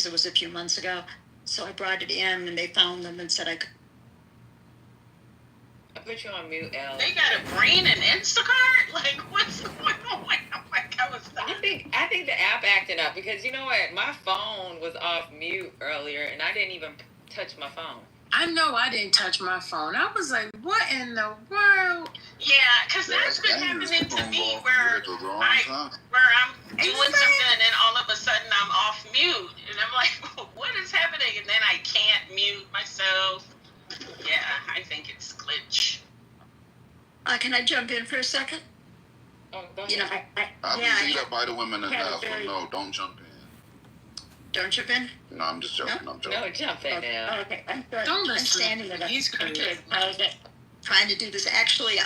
it was a few months ago. So I brought it in, and they found them and said I could. I put you on mute, Elle. They got a brain and Instacart? Like, what's going on? I think the app acting up because you know what? My phone was off mute earlier, and I didn't even touch my phone. I know I didn't touch my phone. I was like, what in the world? Yeah, because that's been happening to me where I'm doing something and then all of a sudden I'm off mute. And I'm like, what is happening? And then I can't mute myself. Yeah, I think it's glitch. Can I jump in for a second? Oh, go ahead. You know, I can see that by the women in half, so no, don't jump in. Don't jump in? No, I'm just joking. No? I'm joking. No, jump in now. Oh, okay. I'm Don't standing with He's crazy. Trying to do this. Actually,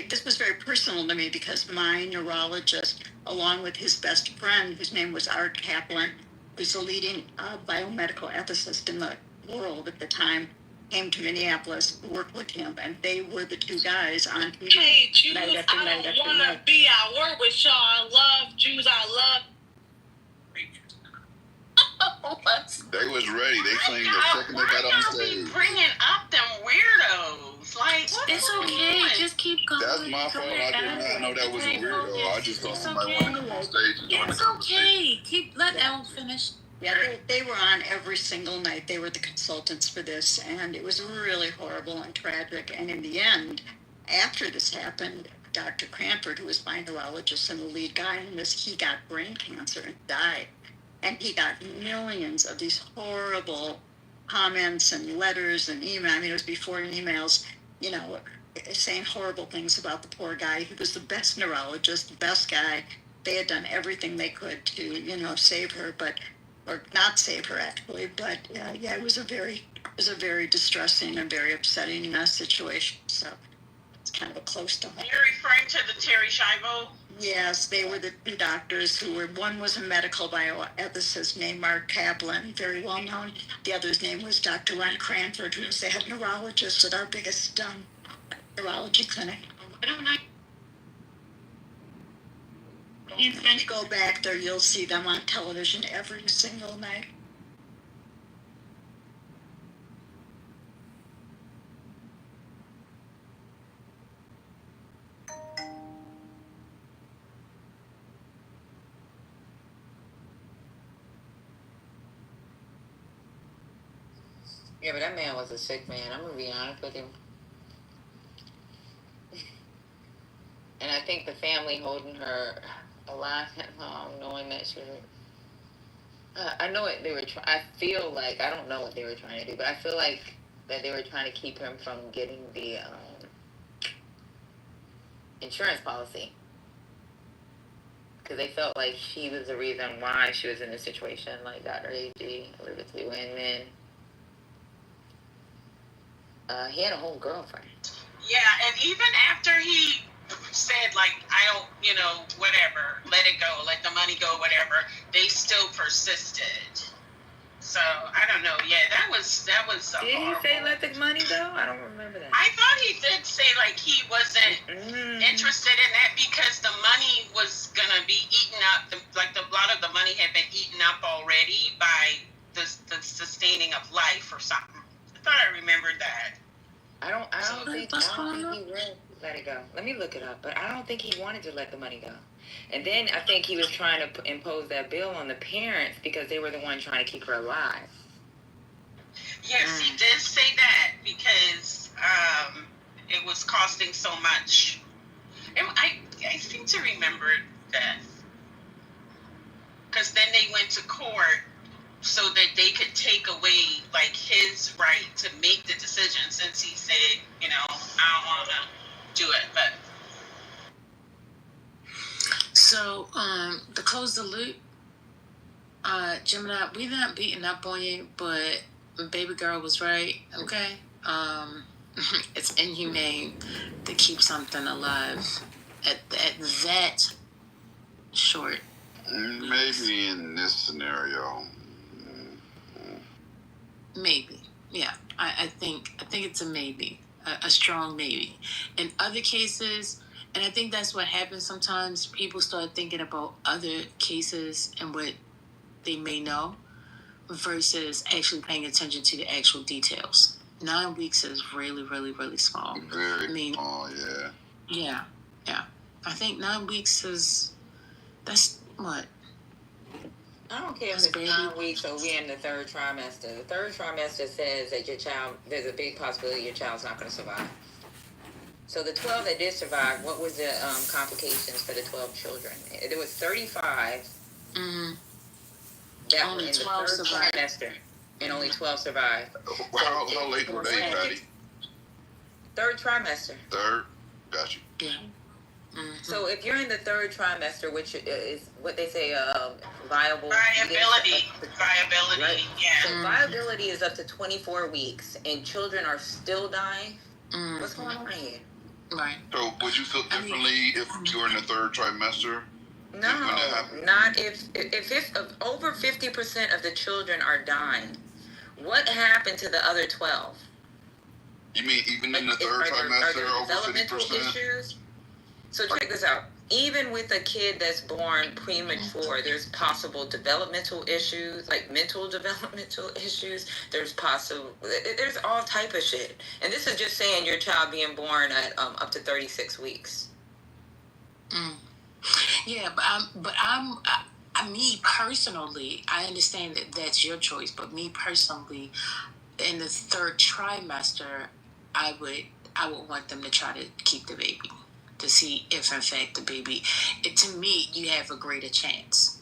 this was very personal to me because my neurologist, along with his best friend, whose name was Art Kaplan, who's the leading biomedical ethicist in the world at the time, came to Minneapolis to work with him, and they were the two guys on TV. Hey, Jews, I don't want to be at work with y'all. I love Jews. I love. They was ready. They claimed the second they got on stage. Bringing up them weirdos, like it's okay. Just keep going. That's my fault. I did not know that was a weirdo. I just thought somebody wanted to come on stage and join the conversation. It's okay. Let Elle finish. Yeah, they were on every single night. They were the consultants for this, and it was really horrible and tragic. And in the end, after this happened, Dr. Cranford, who was my neurologist and the lead guy in this, he got brain cancer and died. And he got millions of these horrible comments and letters and emails. I mean, it was before emails, saying horrible things about the poor guy. He was the best neurologist, the best guy. They had done everything they could to, save her, or not save her actually. But it was a very distressing and very upsetting situation. So it's kind of a close to home. You're referring to the Terry Schiavo? Yes, they were the two doctors one was a medical bioethicist named Mark Kaplan, very well known. The other's name was Dr. Ron Cranford, who was the head neurologist at our biggest neurology clinic. I don't know. If you go back there, you'll see them on television every single night. Yeah, but that man was a sick man. I'm going to be honest with you. And I think the family holding her alive that long, knowing that she was... I know what they were trying... I feel like... I don't know what they were trying to do, but I feel like that they were trying to keep him from getting the insurance policy. Because they felt like she was the reason why she was in this situation, like Dr. A.G. alluded to. And then... he had a whole girlfriend. Yeah, and even after he said, like, I don't, whatever, let it go, let the money go, whatever, they still persisted. So, I don't know. Yeah, that was Did horrible. He say let the money go? I don't remember that. I thought he did say, like, he wasn't interested in that because the money was going to be eaten up. A lot of the money had been eaten up already by the sustaining of life or something. I thought I remembered that. I don't think he really let it go. Let me look it up. But I don't think he wanted to let the money go. And then I think he was trying to impose that bill on the parents because they were the ones trying to keep her alive. Yes, he did say that because it was costing so much. And I seem to remember that. Because then they went to court so that they could take away, like, his right to make the decision since he said, I don't want to do it. But so, to close the loop, Gemini, we not beating up on you, but baby girl was right, okay? It's inhumane to keep something alive at that short. Maybe in this scenario. Maybe, yeah. I think it's a maybe, a strong maybe. In other cases, and I think that's what happens sometimes, people start thinking about other cases and what they may know. versus actually paying attention to the actual details. 9 weeks is really, really, really small. Very small, yeah. Yeah. I think 9 weeks that's what? I don't care if it's 9 weeks or we're in the third trimester. The third trimester says that there's a big possibility your child's not going to survive. So the 12 that did survive, what was the complications for the 12 children? There was 35 that only were in the 12 third trimester, and only 12 survived. How late were they, Patty? Third trimester. Third? Got you. Yeah. So if you're in the third trimester, which is what they say, viability, right? Yeah. So viability is up to 24 weeks, and children are still dying. What's going on here? Right. So would you feel differently if you were in the third trimester? No, not if over 50% of the children are dying. What happened to the other 12? You mean even in the third trimester, over 50%? Issues? So check this out. Even with a kid that's born premature, there's possible developmental issues, like mental developmental issues. There's all type of shit. And this is just saying your child being born at up to 36 weeks. Yeah, me personally, I understand that that's your choice, but me personally, in the third trimester, I would want them to try to keep the baby, to see if in fact the baby, to me, you have a greater chance.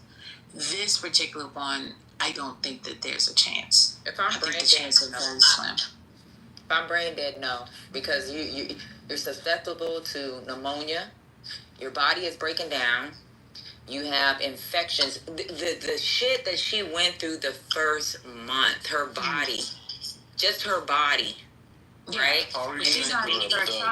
This particular one, I don't think that there's a chance. If I'm I think the chance is very slim. If I'm brain dead, no, because you're susceptible to pneumonia. Your body is breaking down. You have infections. The shit that she went through the first month, her body, just her body, right? She's not in the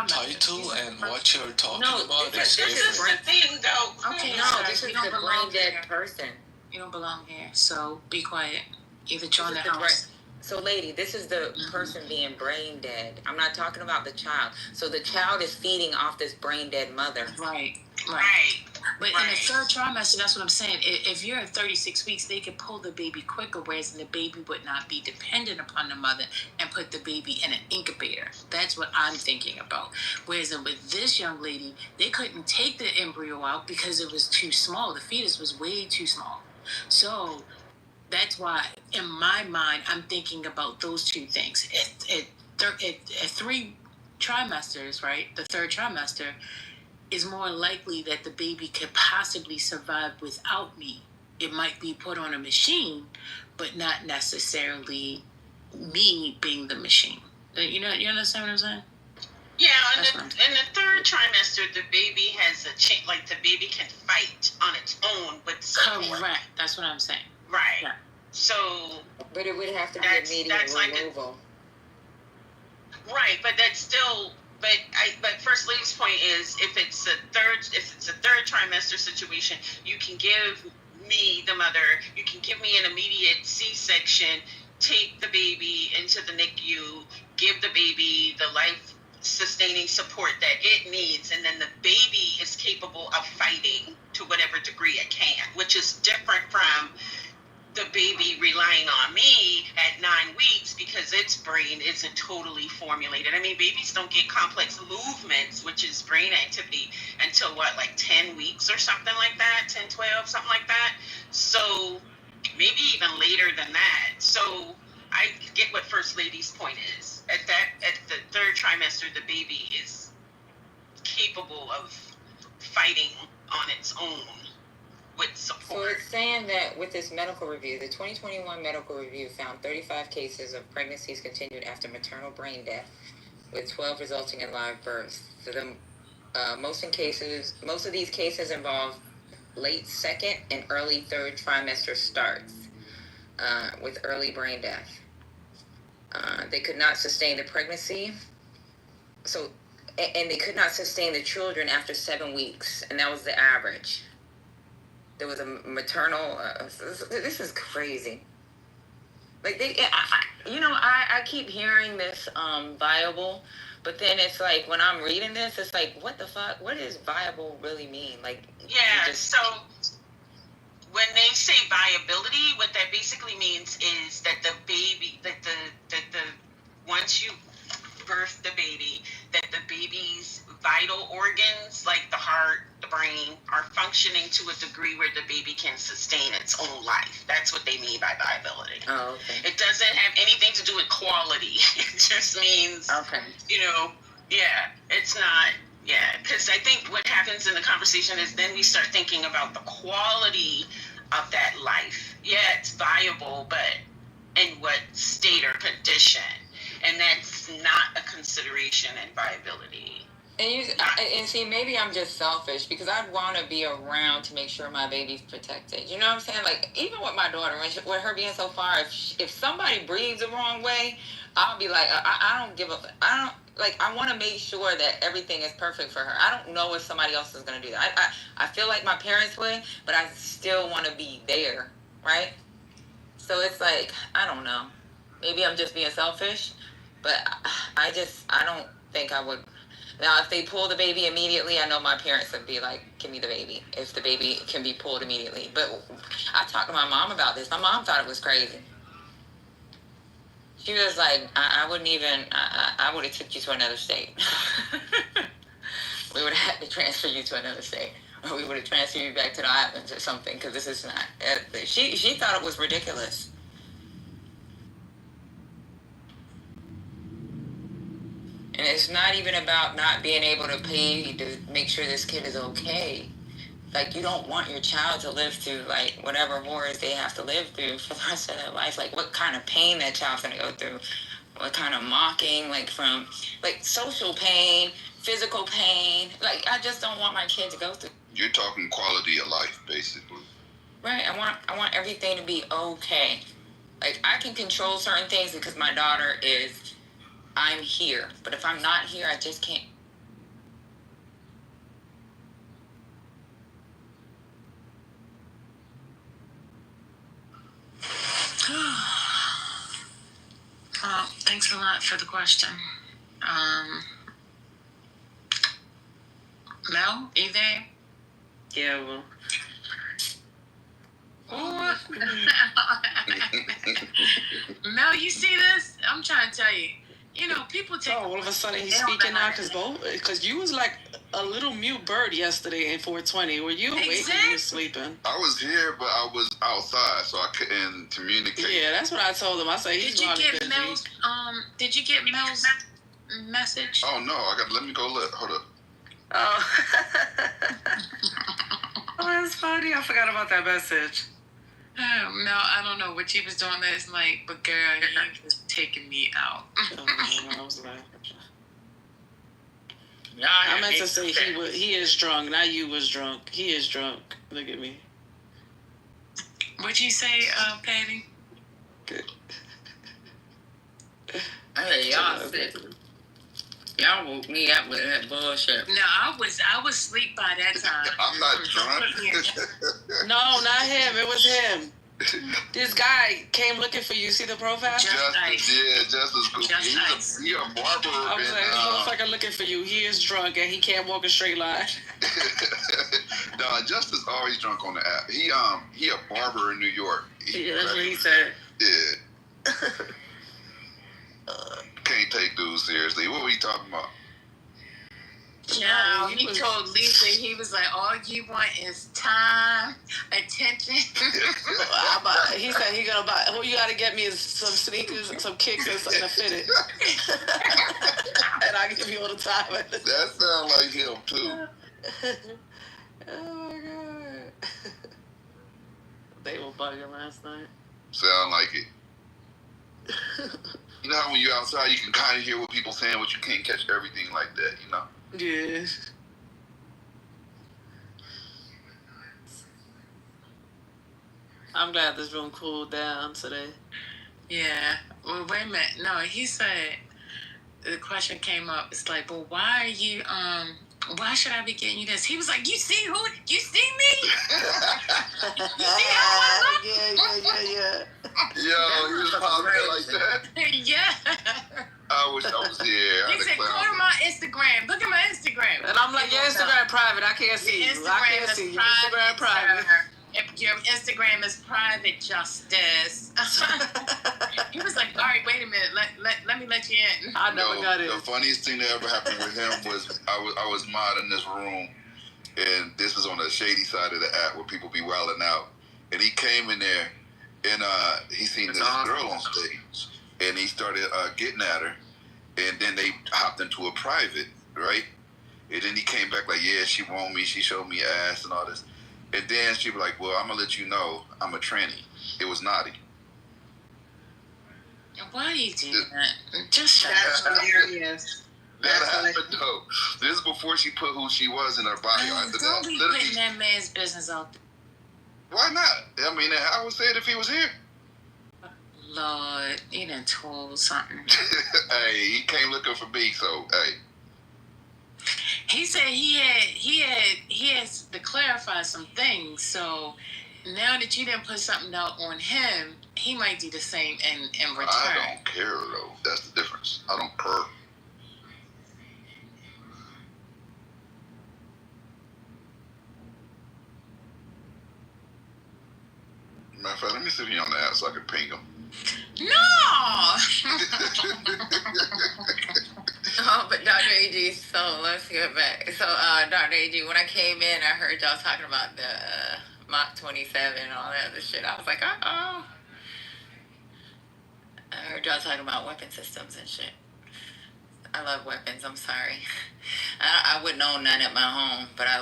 title and what you're talking about this is the thing, though. Okay, no, this is the brain dead person. You don't belong here, so be quiet. Either join the house. So, lady, this is the person being brain dead. I'm not talking about the child. So the child is feeding off this brain dead mother. Right. But in the third trimester, that's what I'm saying. If you're at 36 weeks, they could pull the baby quicker, whereas the baby would not be dependent upon the mother and put the baby in an incubator. That's what I'm thinking about. Whereas with this young lady, they couldn't take the embryo out because it was too small. The fetus was way too small. So that's why, in my mind, I'm thinking about those two things. At 3 trimesters, right? The third trimester is more likely that the baby could possibly survive without me. It might be put on a machine, but not necessarily me being the machine. You understand what I'm saying? Yeah, in the third trimester, the baby has a chance, like the baby can fight on its own with support. Correct. That's what I'm saying. Right. Yeah. So. But it would have to be immediate removal. Right, but that's still. But First Lady's point is, if it's a third trimester situation, you can give me, the mother, you can give me an immediate C-section, take the baby into the NICU, give the baby the life-sustaining support that it needs, and then the baby is capable of fighting to whatever degree it can, which is different from the baby relying on me at 9 weeks because its brain isn't totally formulated. I mean, babies don't get complex movements, which is brain activity, until like 10 weeks or something like that, 10, 12, something like that. So maybe even later than that. So I get what First Lady's point is. At the third trimester, the baby is capable of fighting on its own. With support. So it's saying that with this medical review, the 2021 medical review found 35 cases of pregnancies continued after maternal brain death, with 12 resulting in live births. So most of these cases involve late second and early third trimester starts with early brain death. They could not sustain the pregnancy. And they could not sustain the children after 7 weeks, and that was the average. There was a maternal. This is crazy. Like I keep hearing this viable, but then it's like when I'm reading this, it's like, what the fuck? What does viable really mean? Like, yeah. So when they say viability, what that basically means is that the baby, that the once you birth the baby, that the baby's vital organs, like the heart, the brain, are functioning to a degree where the baby can sustain its own life. That's what they mean by viability. Oh, okay. It doesn't have anything to do with quality. It just means, Okay. it's not. Yeah, because I think what happens in the conversation is then we start thinking about the quality of that life. Yeah, it's viable, but in what state or condition? And that's not a consideration in viability. And see, maybe I'm just selfish because I'd want to be around to make sure my baby's protected. You know what I'm saying? Like, even with my daughter, with her being so far, if somebody breathes the wrong way, I'll be like, I don't give a, I want to make sure that everything is perfect for her. I don't know if somebody else is going to do that. I feel like my parents would, but I still want to be there, right? So it's like, I don't know. Maybe I'm just being selfish, but I don't think I would. Now, if they pull the baby immediately, I know my parents would be like, give me the baby, if the baby can be pulled immediately. But I talked to my mom about this. My mom thought it was crazy. She was like, I wouldn't even, I would have took you to another state. We would have had to transfer you to another state. Or we would have transferred you back to the islands or something, because this is not, she thought it was ridiculous. And it's not even about not being able to pay to make sure this kid is okay. Like, you don't want your child to live through, like, whatever horrors they have to live through for the rest of their life. Like, what kind of pain that child's going to go through. What kind of mocking, like, from, like, social pain, physical pain. Like, I just don't want my kid to go through. You're talking quality of life, basically. Right. I want everything to be okay. Like, I can control certain things because my daughter is... I'm here, but if I'm not here, I just can't. Thanks a lot for the question. Mel, you there? Yeah, well. Mel, you see this? I'm trying to tell you. You know, people take. Oh, all of a sudden he's speaking now because you was like a little mute bird yesterday in 420. Were you awake or you were sleeping? I was here, but I was outside, so I couldn't communicate. Yeah, that's what I told him. I said he's Did you get Mel's message? Oh no, let me go look. Hold up. Oh. Oh, that's funny. I forgot about that message. No, I don't know what she was doing last night, but girl, he was taking me out. I was like, I meant to say he is drunk, not you was drunk. He is drunk. Look at me. What'd you say, Patty? Hey, y'all sick. Y'all woke me up with that bullshit. No, I was asleep by that time. I'm not drunk. No, not him. It was him. This guy came looking for you. See the profile? Justice Goofy. He's a barber. I was like, this motherfucker looking for you. He is drunk and he can't walk a straight line. No, Justice always drunk on the app. He a barber in New York. Yeah, that's what he said. Yeah. Can't take dudes seriously. What were you talking about? No, he told Lisa, he was like, all you want is time, attention. He said he gonna buy, you gotta get me is some sneakers and some kicks and something to fit it. And I give you all the time. That sounds like him too. Oh my god. They were bugging last night. Sound like it. You know how when you're outside, you can kind of hear what people saying, but you can't catch everything like that, you know? Yeah. I'm glad this room cooled down today. Yeah. Well, wait a minute. No, he said, the question came up. It's like, well, why are you, why should I be getting you this? He was like, you see me? You see how I look? Yeah. Yo, he was talking like that. Yeah. I wish I was here. He said, go to my Instagram. Look at my Instagram. And I'm like, your Instagram private. I can't see you. I can't see you. Instagram private. your Instagram is private, Justice. He was like, all right, wait a minute, let me let you in. I never got it. The funniest thing that ever happened with him was I was modding this room, and this was on the shady side of the app where people be wilding out, and he came in there, and he seen this girl on stage, and he started getting at her, and then they hopped into a private, right? And then he came back like, yeah, she want me, she showed me ass and all this. And then she was like, well, I'm going to let you know I'm a tranny. It was naughty. Why you do that? Just shut That's up. hilarious. That happened, though. This is before she put who she was in her bio. After Don't that, be literally, putting that man's business out there. why not? I mean, I would say it if he was here. Lord, he done told something. Hey, he came looking for me, so, hey. He said he has to clarify some things. So now that you didn't put something out on him, he might do the same in return. I don't care, though. That's the difference. I don't care. Matter of fact, let me see if he's on the app so I can ping him. No. Oh, but Dr. AG, so let's get back. So, Dr. AG, when I came in, I heard y'all talking about the Mach 27 and all that other shit. I was like, uh-oh. I heard y'all talking about weapon systems and shit. I love weapons. I'm sorry. I wouldn't own none at my home, but I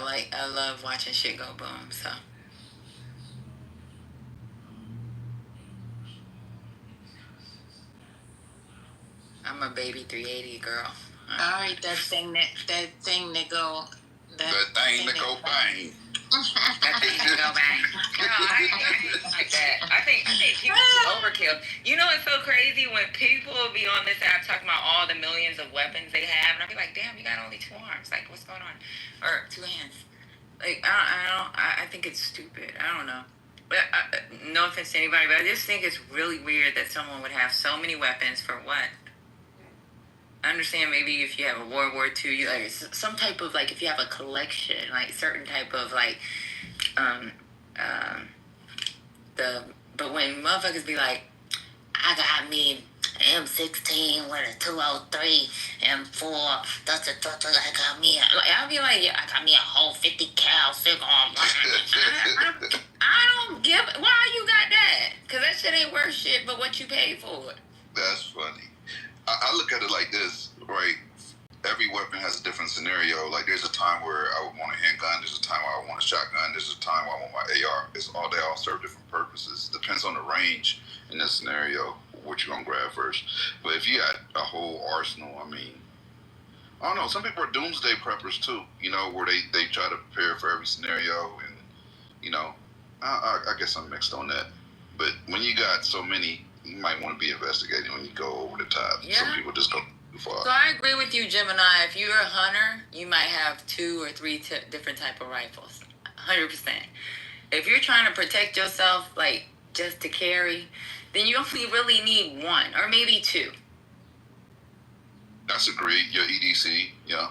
love watching shit go boom, so. I'm a baby 380 girl. All right, that thing that go. That thing that go bang. That thing that go bang. Girl, I ain't like that. I think people overkill. You know, it's so crazy when people will be on this app talking about all the millions of weapons they have, and I'll be like, damn, you got only 2 arms. Like, what's going on? Or 2 hands. Like, I think it's stupid. I don't know. But no offense to anybody, but I just think it's really weird that someone would have so many weapons for what? I understand maybe if you have a World War II, you like some type of like if you have a collection, like certain type of like, but when motherfuckers be like, I got me M16 with a 203 M4, I got me, I'll be like, yeah, I got me a whole 50 cal cigar. I don't give. Why you got that? Cause that shit ain't worth shit, but what you paid for it. That's funny. I look at it like this, right? Every weapon has a different scenario. Like, there's a time where I would want a handgun. There's a time where I want a shotgun. There's a time where I want my AR. They all serve different purposes. Depends on the range in this scenario, what you're going to grab first. But if you got a whole arsenal, I mean, I don't know. Some people are doomsday preppers, too, you know, where they try to prepare for every scenario. And, you know, I guess I'm mixed on that. But when you got so many, you might want to be investigating when you go over the top. Yeah. Some people just go too far. So I agree with you, Gemini. If you're a hunter, you might have 2 or 3 different type of rifles. 100%. If you're trying to protect yourself, like just to carry, then you only really need 1 or maybe 2. That's agreed. Your EDC, yeah.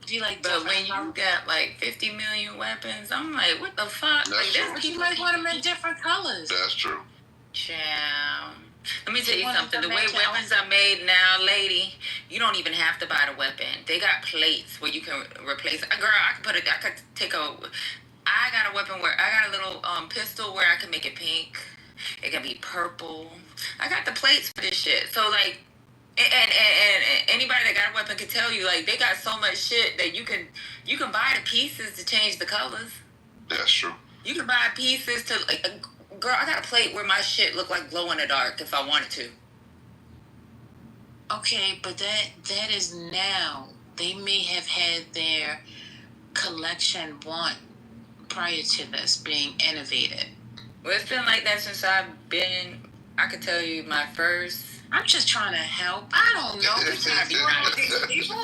Do you like? But when you got like 50 million weapons, I'm like, what the fuck? That's Like, You might want them in different colors. That's true. Child. Let me tell you Want something. The them way to match your weapons are made now, lady, you don't even have to buy the weapon. They got plates where you can replace. Girl, I got a weapon where I got a little pistol where I can make it pink. It can be purple. I got the plates for this shit. So like, and anybody that got a weapon can tell you, like, they got so much shit that you can buy the pieces to change the colors. That's true. You can buy pieces to like. Girl, I got a plate where my shit look like glow in the dark if I wanted to. Okay, but that is now. They may have had their collection prior to this being innovated. Well, it's been like that since I've been. I could tell you my first. I'm just trying to help. I don't know. We're trying to be nice people.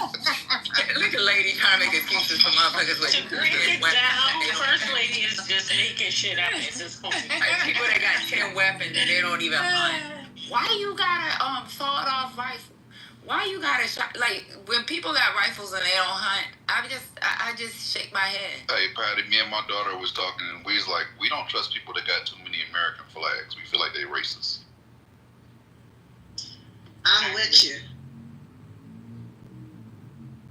Look at lady trying to make excuses for motherfuckers with To break it down, First Lady is just making shit up at this point. like people that got 10 weapons and they don't even hunt. Why you got a sawed-off rifle? Why you gotta shot? Like, when people got rifles and they don't hunt, I just shake my head. Hey, Patty, me and my daughter was talking, and we was like, we don't trust people that got too many American flags. We feel like they racist. I'm with you.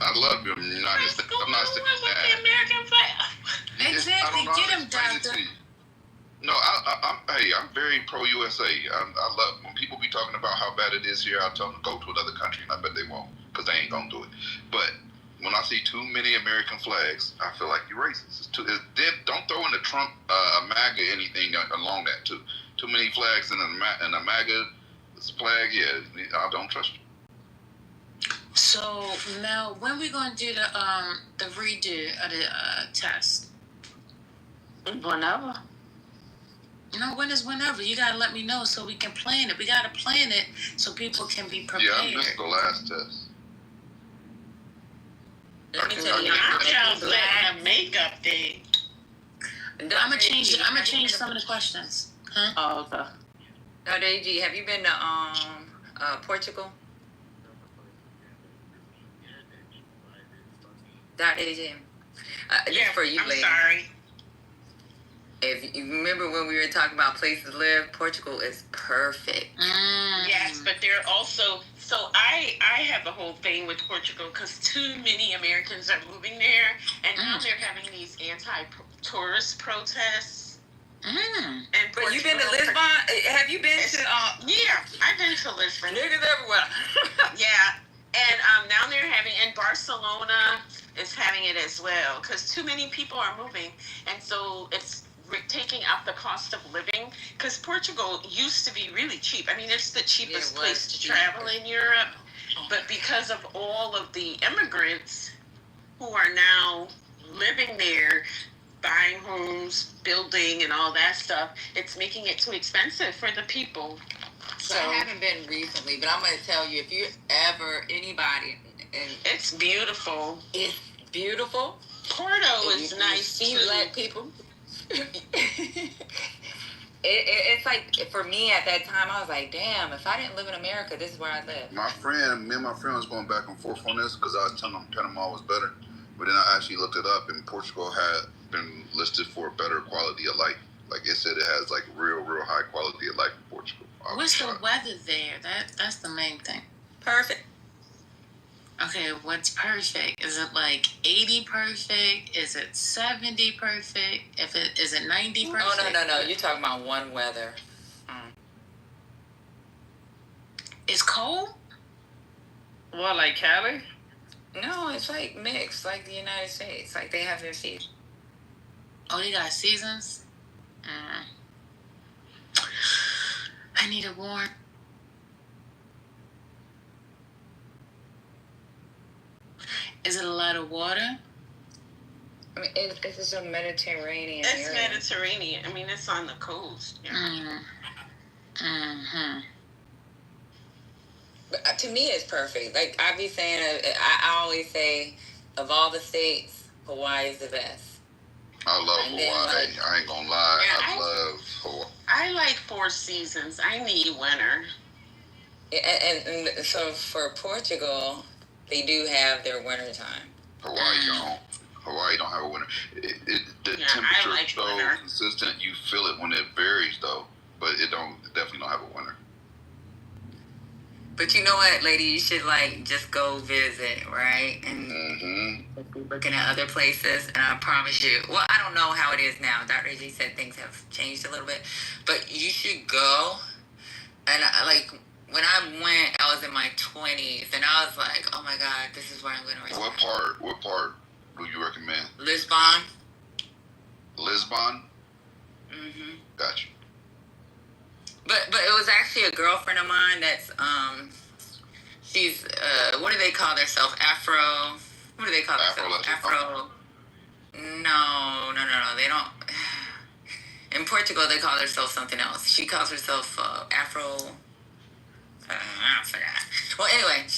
I love them in the United States. I'm not saying with that. the American flag. Exactly. Get him, doctor. No, I'm very pro USA. I love when people be talking about how bad it is here. I tell them to go to another country, and I bet they won't, because they ain't gonna do it. But when I see too many American flags, I feel like you're racist. Don't throw in the Trump, MAGA, anything along that too. Too many flags in a MAGA flag. Yeah, I don't trust you. So now, when we gonna do the redo of the test? Whenever. No, when is whenever? You gotta let me know so we can plan it. We gotta plan it so people can be prepared. Yeah, I missed the last test. Let me tell you, My child's letting a makeup day. I'm gonna change some of the questions. Huh? Oh, okay. Dr. AG, have you been to Portugal? Dr. AG, Yeah, for you, I'm lady. sorry. If you remember when we were talking about places to live, Portugal is perfect. Yes, but they're also so I have a whole thing with Portugal because too many Americans are moving there, and now they're having these anti-tourist protests. Mm. And But you been to Lisbon? Have you been to? Yeah, I've been to Lisbon. Niggas everywhere. Yeah, and now they're having, and Barcelona is having it as well because too many people are moving, and so it's taking up the cost of living because Portugal used to be really cheap. I mean, it's the cheapest place to travel in Europe, but because of all of the immigrants who are now living there, buying homes, building, and all that stuff, it's making it too expensive for the people. So I haven't been recently, but I'm going to tell you, if you ever, anybody, and it's beautiful. it's beautiful. Porto is nice too. Black people. It's like, for me at that time, I was like, damn, if I didn't live in America, this is where I'd live. Me and my friend was going back and forth on this because I was telling them Panama was better, but then I actually looked it up, and Portugal had been listed for better quality of life. Like it said, it has like real high quality of life in Portugal. What's the weather there? That's the main thing. Perfect. Okay, what's perfect? Is it like 80 perfect? Is it 70 perfect? Is it 90 perfect? Oh no! You're talking about one weather. It's cold? What, like Cali? No, it's like mixed, like the United States. Like they have their seasons. Oh, they got seasons? I need a warm. Is it a lot of water? I mean, it's just a Mediterranean It's area. Mediterranean. I mean, it's on the coast. Yeah. Mm-hmm. But to me, it's perfect. Like I be saying, I always say, of all the states, Hawaii is the best. I love Hawaii. I ain't gonna lie. Yeah, I love Hawaii. I like 4 seasons. I need winter. And so for Portugal, they do have their winter time. Hawaii don't have a winter. The I like temperature's so winter. consistent. You feel it when it varies though, but it definitely don't have a winter. But you know what, lady? You should like just go visit, right? And be looking at other places. And I promise you, well, I don't know how it is now. Dr. AG said things have changed a little bit, but you should go. And when I went, I was in my 20s, and I was like, oh my God, this is where I'm going to retire. What part do you recommend? Lisbon. Lisbon? Mm-hmm. Gotcha. But it was actually a girlfriend of mine that's, she's, what do they call themselves? Afro. What do they call themselves? Afro. No. They don't. In Portugal, they call themselves something else. She calls herself Afro. I forgot. Well, anyway,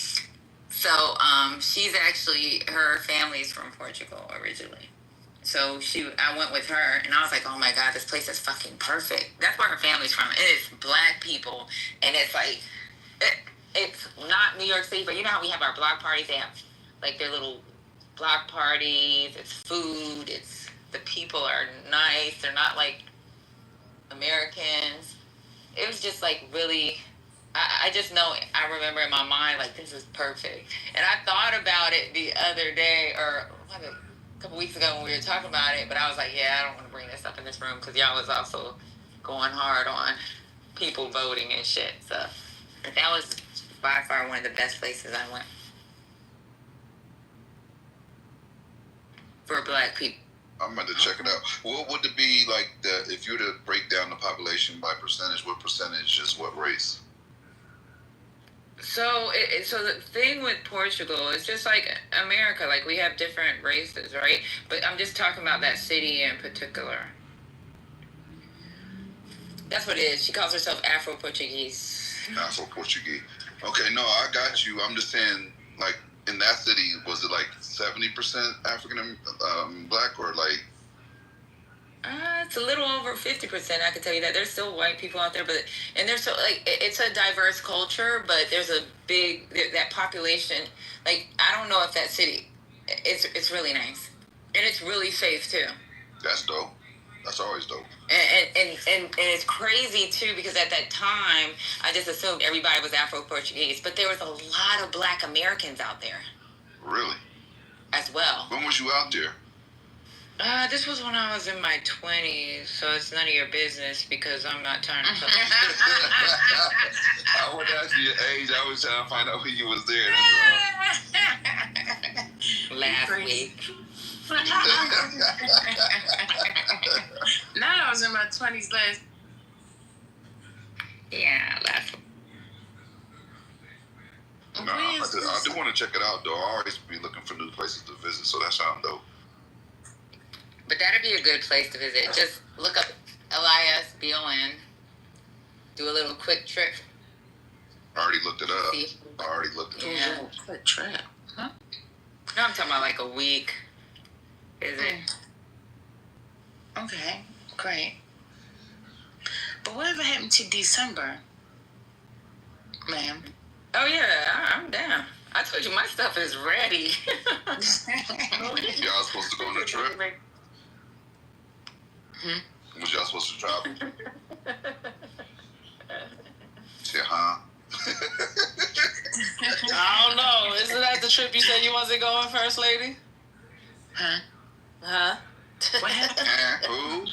so she's actually, her family's from Portugal originally. So I went with her, and I was like, oh my God, this place is fucking perfect. That's where her family's from. It's black people, and it's like, it's not New York City, but you know how we have our block parties? They have like their little block parties. It's food. It's the people are nice. They're not like Americans. It was just like really. I just know I remember in my mind like this is perfect, and I thought about it the other day or a couple weeks ago when we were talking about it. But I was like, yeah, I don't want to bring this up in this room because y'all was also going hard on people voting and shit. So but that was by far one of the best places I went for Black people. I'm about to check it out. What would it be like if you were to break down the population by percentage? What percentage is what race? So, so the thing with Portugal is just like America. Like we have different races, right? But I'm just talking about that city in particular. That's what it is. She calls herself Afro-Portuguese. Afro-Portuguese. Okay, no, I got you. I'm just saying, like, in that city, was it like 70% African Black or like? It's a little over 50%. I can tell you that there's still white people out there, and there's so like it's a diverse culture, but there's a big that population. Like I don't know if that city, it's really nice, and it's really safe too. That's dope. That's always dope. And it's crazy too because at that time I just assumed everybody was Afro-Portuguese, but there was a lot of Black Americans out there. Really? As well. When was you out there? This was when I was in my 20s, so it's none of your business because I'm not trying to tell I would ask you your age. I was trying to find out when you was there. Last week. Now I was in my 20s last. Yeah, last week. No, I do want to check it out, though. I always be looking for new places to visit, so that sounds dope. But that'd be a good place to visit. Just look up LISBON. Do a little quick trip. I already looked it up. See? I already looked it up. Yeah. Quick trip. Huh? No, I'm talking about like a week. Is it? Okay, great. But whatever happened to December, ma'am? Oh yeah, I'm down. I told you my stuff is ready. Y'all supposed to go on a trip? Was y'all supposed to travel? Say, huh? I don't know. Isn't that the trip you said you wasn't going, First Lady? Huh? Huh? What happened? Who?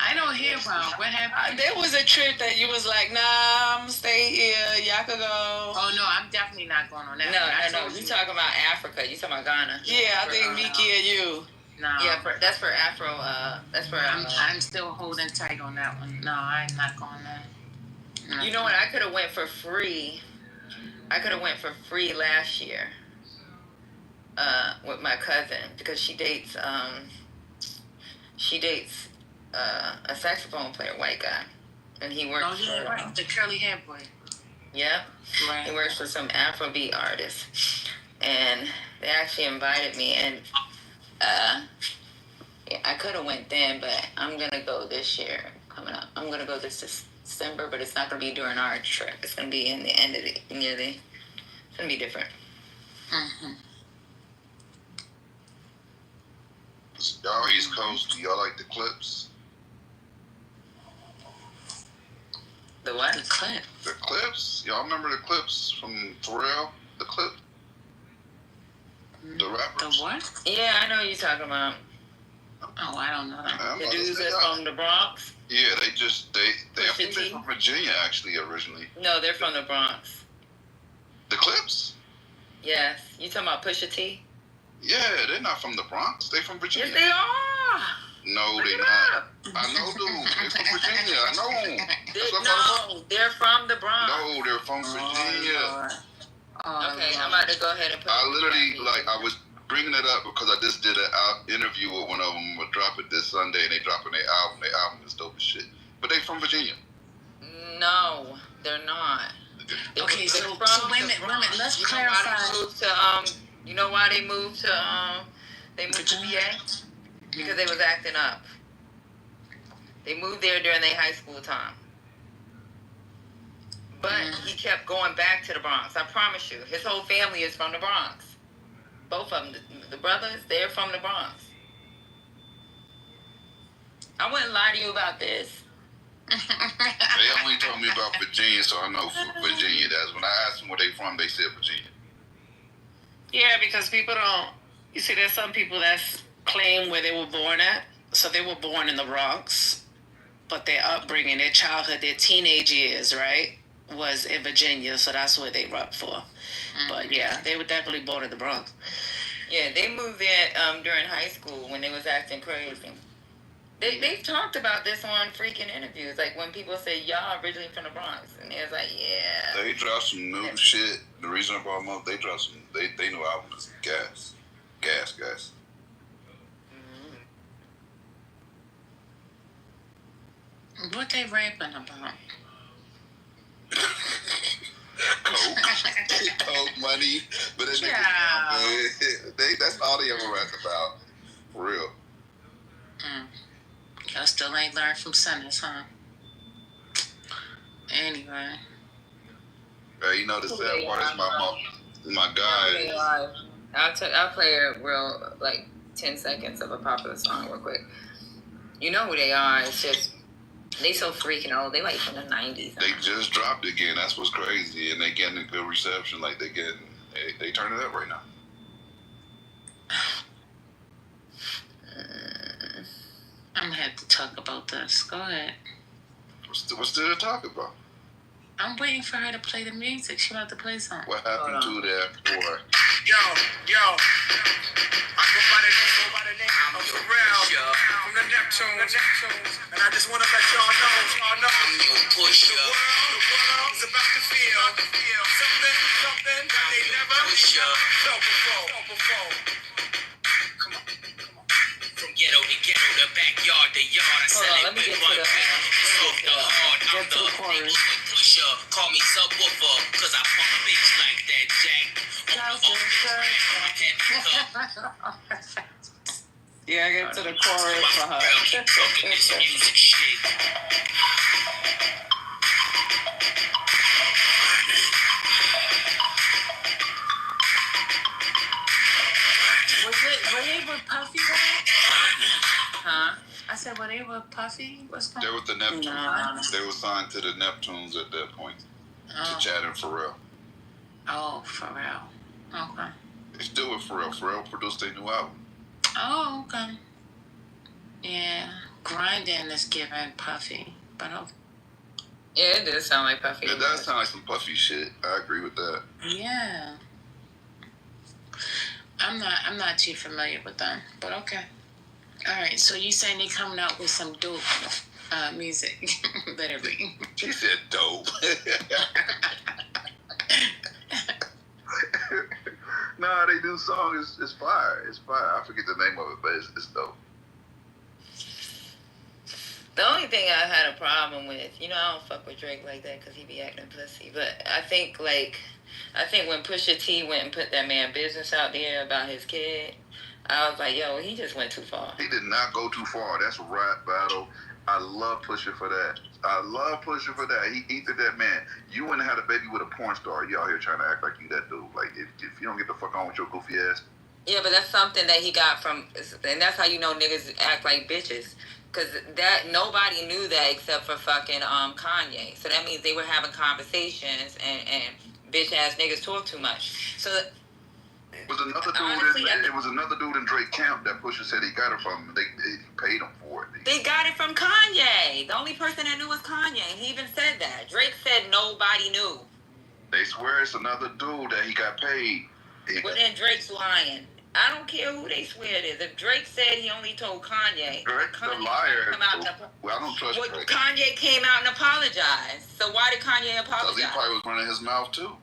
I don't hear about what happened. There was a trip that you was like, nah, I'm gonna stay here. Y'all could go. Oh no, I'm definitely not going on that. No. You talking about Africa? You talking about Ghana? Yeah, I think Miki and you. No. Yeah, that's for Afro. That's for. I'm still holding tight on that one. No, I'm not going there. No. You know what? I could have went for free. Last year. With my cousin because she dates a saxophone player, white guy, and he works. Oh yeah, right. The curly hair boy. Yeah. Right. He works for some Afrobeat artist, and they actually invited me, and yeah, I could have went then, but I'm gonna go this year coming up. I'm gonna go this December, but it's not gonna be during our trip. It's gonna be in the end of it's gonna be different. Mm-hmm. Y'all East Coast, do y'all like the Clips? The what? The clip. The Clips? Y'all remember the Clips from Pharrell? The Clips? The rappers? The what? Yeah, I know what you're talking about. Oh, I don't know that. Man, The dudes that's from the Bronx? Yeah, I think they're T? from Virginia actually originally. No, they're from the Bronx. The Clips? Yes. You talking about Pusha T? Yeah, they're not from the Bronx. They're from Virginia. Yes, they are. No, Look they're it not. up. I know, dude. They're from Virginia. I know. That's what I'm No, they're from the Bronx. No, they're from Virginia. Okay, I'm about to go ahead and put I literally, I was bringing it up because I just did an interview with one of them. We'll drop it this Sunday, and they dropping their album. Their album is dope as shit. But they from Virginia. No, they're not. Okay, so wait a minute. Let's clarify. You know why they moved to VA? Because they was acting up. They moved there during their high school time. But he kept going back to the Bronx. I promise you. His whole family is from the Bronx. Both of them, the brothers, they're from the Bronx. I wouldn't lie to you about this. They only told me about Virginia, so I know Virginia. That's when I asked them where they from, they said Virginia. Yeah, because people don't. You see, there's some people that claim where they were born at. So they were born in the Bronx, but their upbringing, their childhood, their teenage years, right, was in Virginia. So that's where they rep for. Mm-hmm. But yeah, they were definitely born in the Bronx. Yeah, they moved there during high school when they was acting crazy. They've talked about this on freaking interviews, like when people say y'all originally from the Bronx, and they was like, yeah. They dropped some new shit. The reason I brought them up, they dropped some. They knew album was gas. What they rapping about? Coke money, but that's all they ever rap about, for real. Y'all still ain't learned from Sentence, huh? Anyway. Hey, you know the sad part is my guy. I'll play a real 10 seconds of a popular song real quick. You know who they are. It's just they so freaking old. They like from the 90s. They just dropped it again. That's what's crazy, and they getting a good reception. Like they turn it up right now. I'm gonna have to talk about this. Go ahead. What's there to talk about? I'm waiting for her to play the music. She about to play something. What happened to that boy? Yo, I go by the name of Pharrell from the Neptunes, and I just want to let y'all know, the world is about to feel something that they never felt before. Come on. From ghetto to ghetto, the backyard to yard, I celebrate one back. The hard, I'm the big pusher. Call me subwoofer, cause I pump bass like that, Jack. Yeah, I get to the chorus for her. Were they with Puffy though? Huh? I said, were they with Puffy? What's going They on? were the Neptunes. No. They were signed to the Neptunes at that point. To Chad and Pharrell. Oh, Pharrell. Okay. They still with Pharrell. Pharrell produced their new album. Oh, okay. Yeah. Grinding is giving Puffy. But okay. Yeah, it does sound like Puffy. It does sound like some Puffy shit. I agree with that. Yeah. I'm not too familiar with them, but okay. All right, so you saying they coming out with some dope music, literally. She said dope. Nah, they do songs. It's fire. It's fire. I forget the name of it, but it's dope. The only thing I had a problem with, I don't fuck with Drake like that because he be acting pussy. But I think when Pusha T went and put that man business out there about his kid, I was like, yo, he just went too far. He did not go too far. That's a rap battle. I love Pusha for that. He did that, man. You wouldn't have had a baby with a porn star. You out here trying to act like you that dude. Like, if you don't get the fuck on with your goofy ass. Yeah, but that's something that he got from, and that's how you know niggas act like bitches. Because that nobody knew that except for fucking Kanye. So that means they were having conversations and bitch ass niggas talk too much. So it was another dude in Drake camp that Pusha said he got it from. They paid him for it. They got it from Kanye. The only person that knew was Kanye. He even said that. Drake said nobody knew. They swear it's another dude that he got paid. But then Drake's lying. I don't care who they swear it is. If Drake said he only told Kanye, Drake's a liar. I don't trust Drake. Kanye came out and apologized. So why did Kanye apologize? Because he probably was running his mouth too.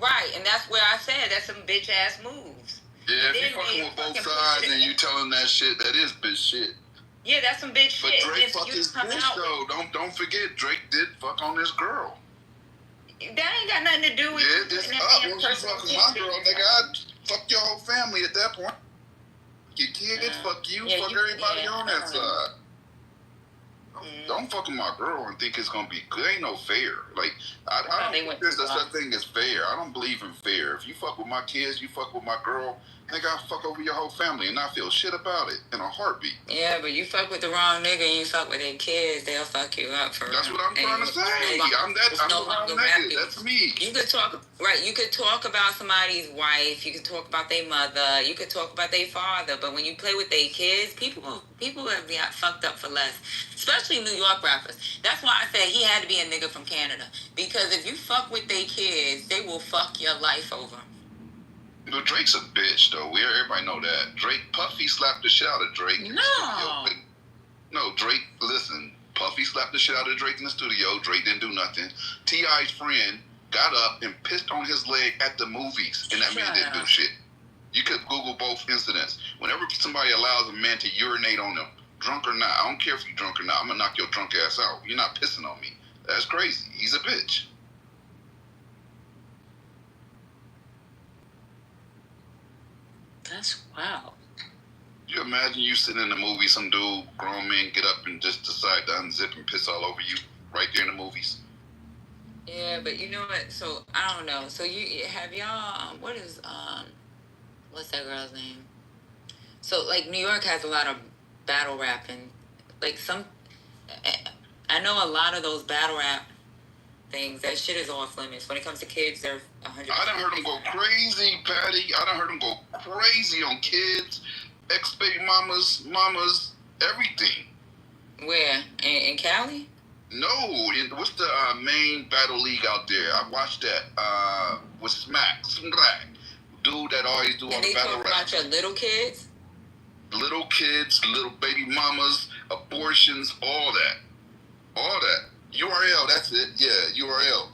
Right, and that's where I said that's some bitch ass moves. Yeah, if you fucking with both sides and you telling that shit, that is bitch shit. Yeah, that's some bitch but shit. But Drake fucked his bitch though. Don't forget, Drake did fuck on this girl. That ain't got nothing to do with it's up. When you fucking my girl, nigga, I'd fuck your whole family at that point. Your kids, fuck you, fuck everybody on that side. Don't fuck with my girl and think it's gonna be good. Ain't no fair. Like I don't think there's such thing as fair. I don't believe in fair. If you fuck with my kids, you fuck with my girl, nigga, I'll fuck over your whole family and I feel shit about it in a heartbeat. Yeah, but you fuck with the wrong nigga and you fuck with their kids, they'll fuck you up for That's real. what I'm trying to say. I'm the wrong nigga. That's me. You could talk you could talk about somebody's wife, you could talk about their mother, you could talk about their father, but when you play with their kids, people have got fucked up for less. Especially New York rappers. That's why I said he had to be a nigga from Canada. Because if you fuck with their kids, they will fuck your life over. But Drake's a bitch, though. Everybody know that. Puffy slapped the shit out of Drake. No, Drake, listen. Puffy slapped the shit out of Drake in the studio. Drake didn't do nothing. T.I.'s friend got up and pissed on his leg at the movies, and that man didn't do shit. You could Google both incidents. Whenever somebody allows a man to urinate on them, drunk or not, I don't care if you're drunk or not, I'm gonna knock your drunk ass out. You're not pissing on me. That's crazy. He's a bitch. That's wow. You imagine you sitting in a movie, some dude, grown man, get up and just decide to unzip and piss all over you right there in the movies? Yeah, but you know what? So I don't know. So you have y'all? What's that girl's name? So like New York has a lot of battle rapping. Like I know a lot of those battle rap things. That shit is off limits. When it comes to kids, they're 100%. I done heard them go crazy, Patty. I done heard them go crazy on kids, ex-baby mamas, everything. Where? In Cali? No. What's the main battle league out there? I watched that with Smack. Dude that always do all the battle rap. About your little kids? Little kids, little baby mamas, abortions, all that. URL, that's it. Yeah, URL.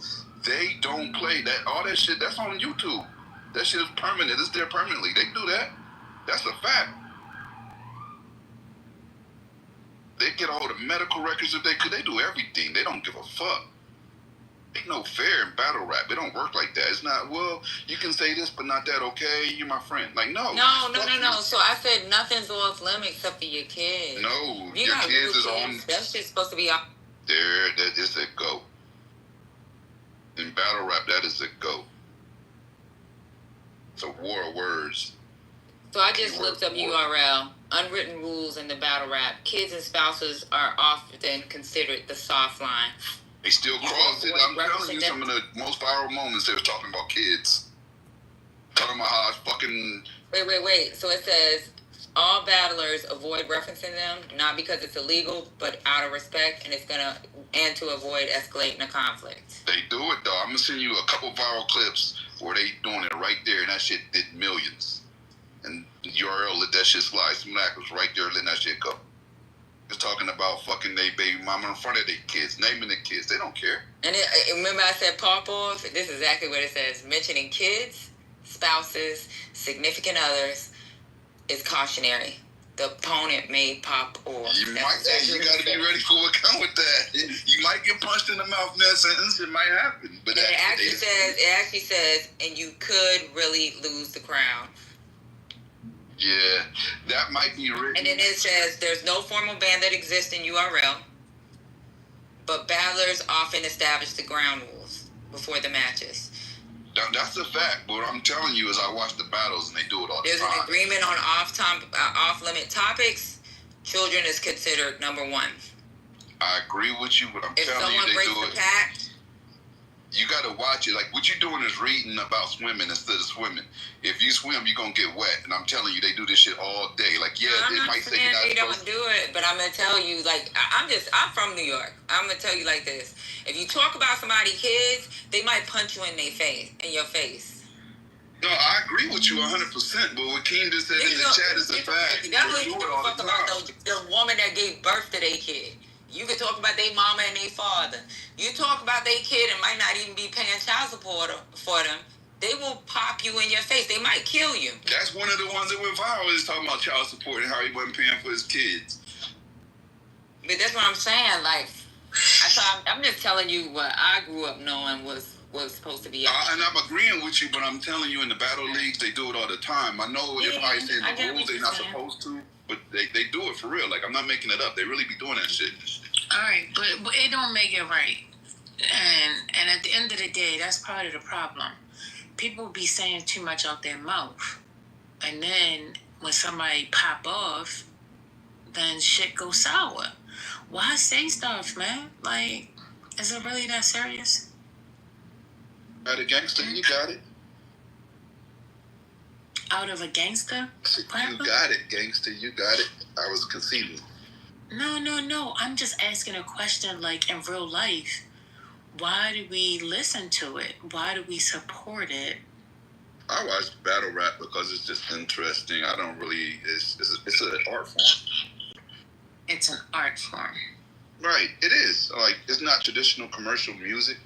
They don't play that. All that shit, that's on YouTube. That shit is permanent. It's there permanently. They do that. That's a fact. They get all the medical records if they could. They do everything. They don't give a fuck. Ain't no fair in battle rap. It don't work like that. It's not, well, you can say this, but not that, okay? You're my friend. Like, no. No. So I said nothing's off limits except for your kids. No, your kids is on. That shit's supposed to be out. There, that is a go. In battle rap, that is a go. It's a war of words. So I just looked up URL. Unwritten rules in the battle rap. Kids and spouses are often considered the soft line. They still cross it. I'm telling you, some of the most viral moments, they was talking about kids. Talking about how it's fucking... Wait. So it says, all battlers avoid referencing them, not because it's illegal, but out of respect, and to avoid escalating a conflict. They do it, though. I'm going to send you a couple viral clips where they doing it right there, and that shit did millions. And URL let that shit slide. Smack was right there letting that shit go. Just talking about fucking they baby mama in front of their kids, naming the kids. They don't care. And remember I said pop off? This is exactly what it says. Mentioning kids, spouses, significant others is cautionary. The opponent may pop off. You gotta be ready for what comes with that. You might get punched in the mouth in that sentence. It might happen. But it actually says, and you could really lose the crown. Yeah, that might be written. And then it says, there's no formal ban that exists in URL, but battlers often establish the ground rules before the matches. That's a fact, but what I'm telling you is I watch the battles and they do it all the time. There's an agreement on off-limit topics. Children is considered number one. I agree with you, but I'm telling you, they do it. If someone breaks the pact, you gotta watch it. Like, what you're doing is reading about swimming instead of swimming. If you swim, you're gonna get wet. And I'm telling you, they do this shit all day. Like, yeah, it might say you're not supposed to. They don't do it, but I'm gonna tell you, like, I'm from New York. I'm gonna tell you like this. If you talk about somebody's kids, they might punch you in your face. No, I agree with you 100%, but what Keem just said in the chat is a fact. You gotta give a fuck about the woman that gave birth to their kid. You can talk about their mama and their father. You talk about their kid and might not even be paying child support for them. They will pop you in your face. They might kill you. That's one of the ones that went viral, is talking about child support and how he wasn't paying for his kids. But that's what I'm saying. Like, I'm just telling you what I grew up knowing was supposed to be. And I'm agreeing with you, but I'm telling you, in the battle leagues, they do it all the time. I know they're probably saying the rules they're not supposed to, but they do it for real. Like, I'm not making it up. They really be doing that shit. All but it don't make it right. And at the end of the day, that's part of the problem. People be saying too much out their mouth, and then when somebody pop off, then shit goes sour. Why say stuff, man? Like, is it really that serious? Out of gangster, you got it. Out of a gangster? You got it, gangster. You got it. I was conceding. No. I'm just asking a question. Like in real life, why do we listen to it? Why do we support it? I watch battle rap because it's just interesting. I don't really. It's an art form. It's an art form. Right. It is. Like, it's not traditional commercial music,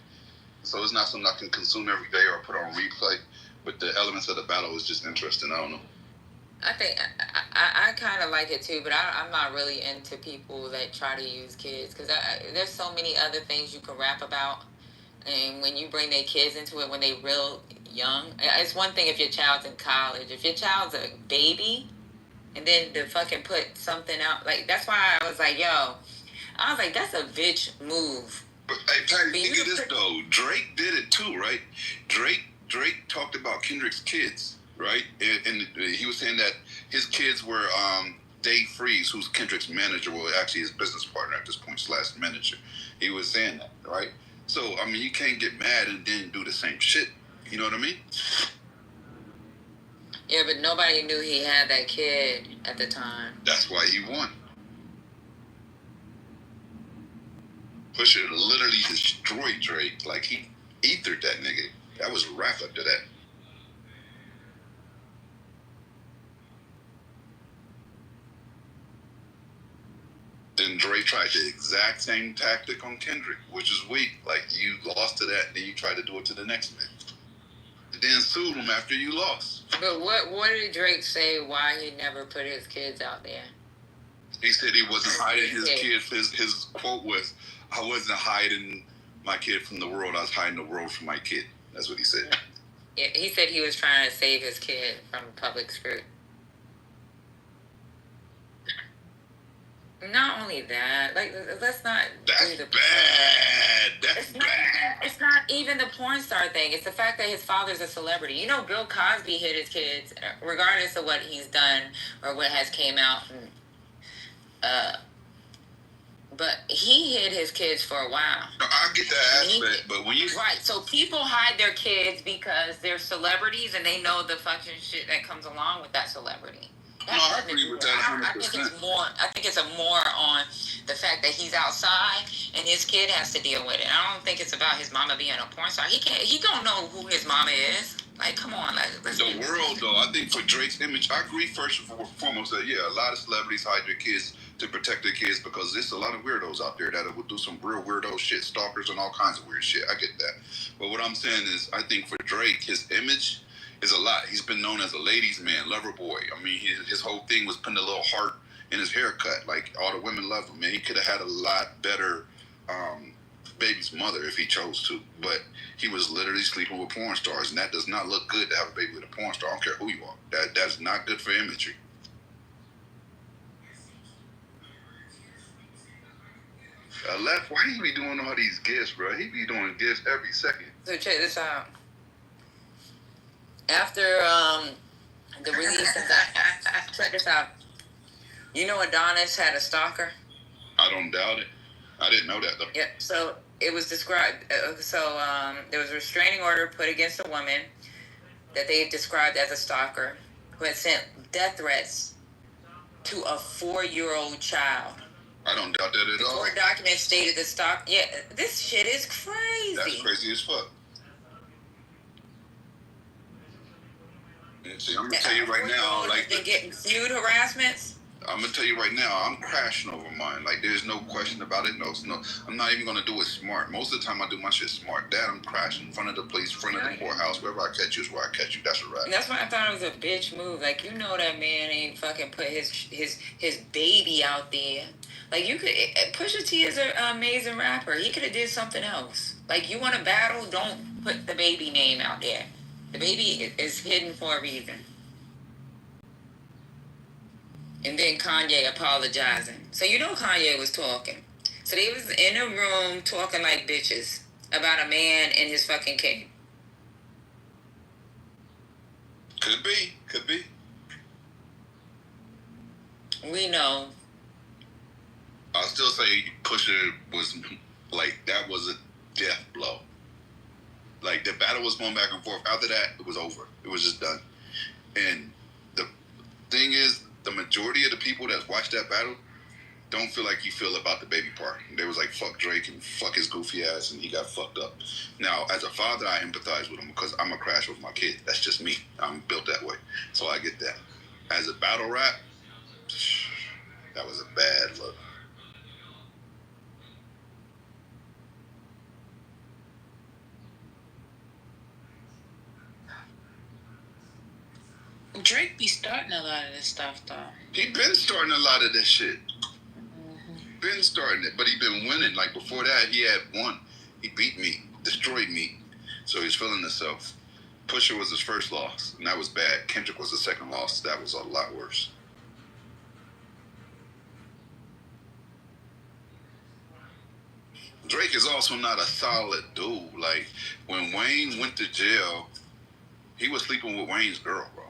so it's not something I can consume every day or put on replay. But the elements of the battle is just interesting. I don't know. I think I kind of like it too, but I'm not really into people that try to use kids because there's so many other things you can rap about. And when you bring their kids into it when they real young, it's one thing if your child's in college. If your child's a baby, and then to fucking put something out, like, that's why I was like, yo, I was like, that's a bitch move. But hey, Patty, think of this though. Drake did it too, right? Drake talked about Kendrick's kids, right? And he was saying that his kids were Dave Freeze, who's Kendrick's manager, well, actually his business partner at this point / manager. He was saying that, right? So, I mean, you can't get mad and then do the same shit. You know what I mean? Yeah, but nobody knew he had that kid at the time. That's why he won. Pusha literally destroyed Drake. Like, he ethered that nigga. That was a wrap after that. Then Drake tried the exact same tactic on Kendrick, which is weak. Like, you lost to that, then you tried to do it to the next man. And then sued him after you lost. But what did Drake say why he never put his kids out there? He said he wasn't hiding his kids. His quote was, I wasn't hiding my kid from the world. I was hiding the world from my kid. That's what he said. Yeah, he said he was trying to save his kid from public scrutiny. Not only that, like, let's not That's do the bad. That's bad. It's not even the porn star thing. It's the fact that his father's a celebrity. You know, Bill Cosby hid his kids, regardless of what he's done or what has came out. But he hid his kids for a while. No, I get that aspect, but when you... Right, so people hide their kids because they're celebrities and they know the fucking shit that comes along with that celebrity. No, I agree with that 100%. I think it's more on the fact that he's outside and his kid has to deal with it. I don't think it's about his mama being a porn star. He don't know who his mama is. Like, come on, let's the world though. I think for Drake's image, I agree first and foremost that a lot of celebrities hide their kids to protect their kids because there's a lot of weirdos out there that will do some real weirdo shit, stalkers and all kinds of weird shit. I get that, but what I'm saying is, I think for Drake, his image is a lot. He's been known as a ladies' man, lover boy. I mean, his whole thing was putting a little heart in his haircut. Like, all the women love him, man. He could have had a lot better baby's mother if he chose to. But he was literally sleeping with porn stars, and that does not look good to have a baby with a porn star. I don't care who you are. That's not good for imagery. Left, why he be doing all these gifts, bro? He be doing gifts every second. So check this out. After the release of that, check this out. You know Adonis had a stalker? I don't doubt it. I didn't know that, though. Yeah, so it was described, there was a restraining order put against a woman that they described as a stalker who had sent death threats to a 4-year-old child. I don't doubt that at all. The court document stated the stalker, this shit is crazy. That's crazy as fuck. See, I'm gonna tell you right now, like, been getting feud harassments. I'm gonna tell you right now, I'm crashing over mine. Like, there's no question about it. No, I'm not even gonna do it smart. Most of the time, I do my shit smart. Dad, I'm crashing in front of the police, in front of the courthouse. Wherever I catch you is where I catch you. That's a wrap. And that's why I thought it was a bitch move. Like, you know that man ain't fucking put his baby out there. Like, you could. Pusha T is an amazing rapper. He could have did something else. Like, you want to battle? Don't put the baby name out there. The baby is hidden for a reason. And then Kanye apologizing. So you know Kanye was talking. So they was in a room talking like bitches about a man and his fucking king. Could be. We know. I'll still say Pusha was like, that was a death blow. Like, the battle was going back and forth. After that, it was over. It was just done. And the thing is, the majority of the people that watched that battle don't feel like you feel about the baby part. They was like, fuck Drake and fuck his goofy ass, and he got fucked up. Now, as a father, I empathize with him because I'm a crash with my kid. That's just me. I'm built that way. So I get that. As a battle rap, that was a bad look. Drake be starting a lot of this stuff, though. He been starting a lot of this shit. Been starting it, but he been winning. Like, before that, he had won. He beat me, destroyed me. So he's feeling himself. Pusha was his first loss, and that was bad. Kendrick was the second loss. That was a lot worse. Drake is also not a solid dude. Like, when Wayne went to jail, he was sleeping with Wayne's girl, bro.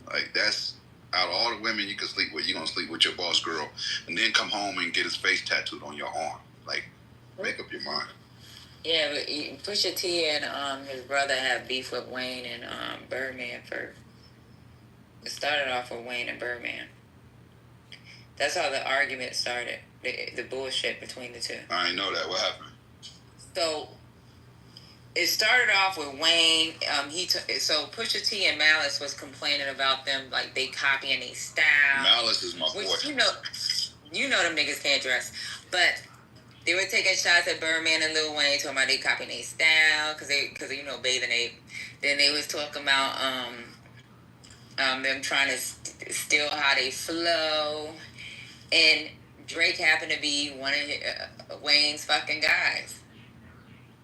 Like, that's, out of all the women you can sleep with, you're going to sleep with your boss girl and then come home and get his face tattooed on your arm. Like, make up your mind. Yeah, but Pusha T and his brother have beef with Wayne and Birdman first. It started off with Wayne and Birdman. That's how the argument started. The bullshit between the two. I didn't know that. What happened? So it started off with Wayne. So Pusha T and Malice was complaining about them, like they copying their style. Malice is my boy. Which you know them niggas can't dress, but they were taking shots at Birdman and Lil Wayne, talking about they copying their style because they bathing ape. Then they was talking about them trying to steal how they flow, and Drake happened to be one of Wayne's fucking guys.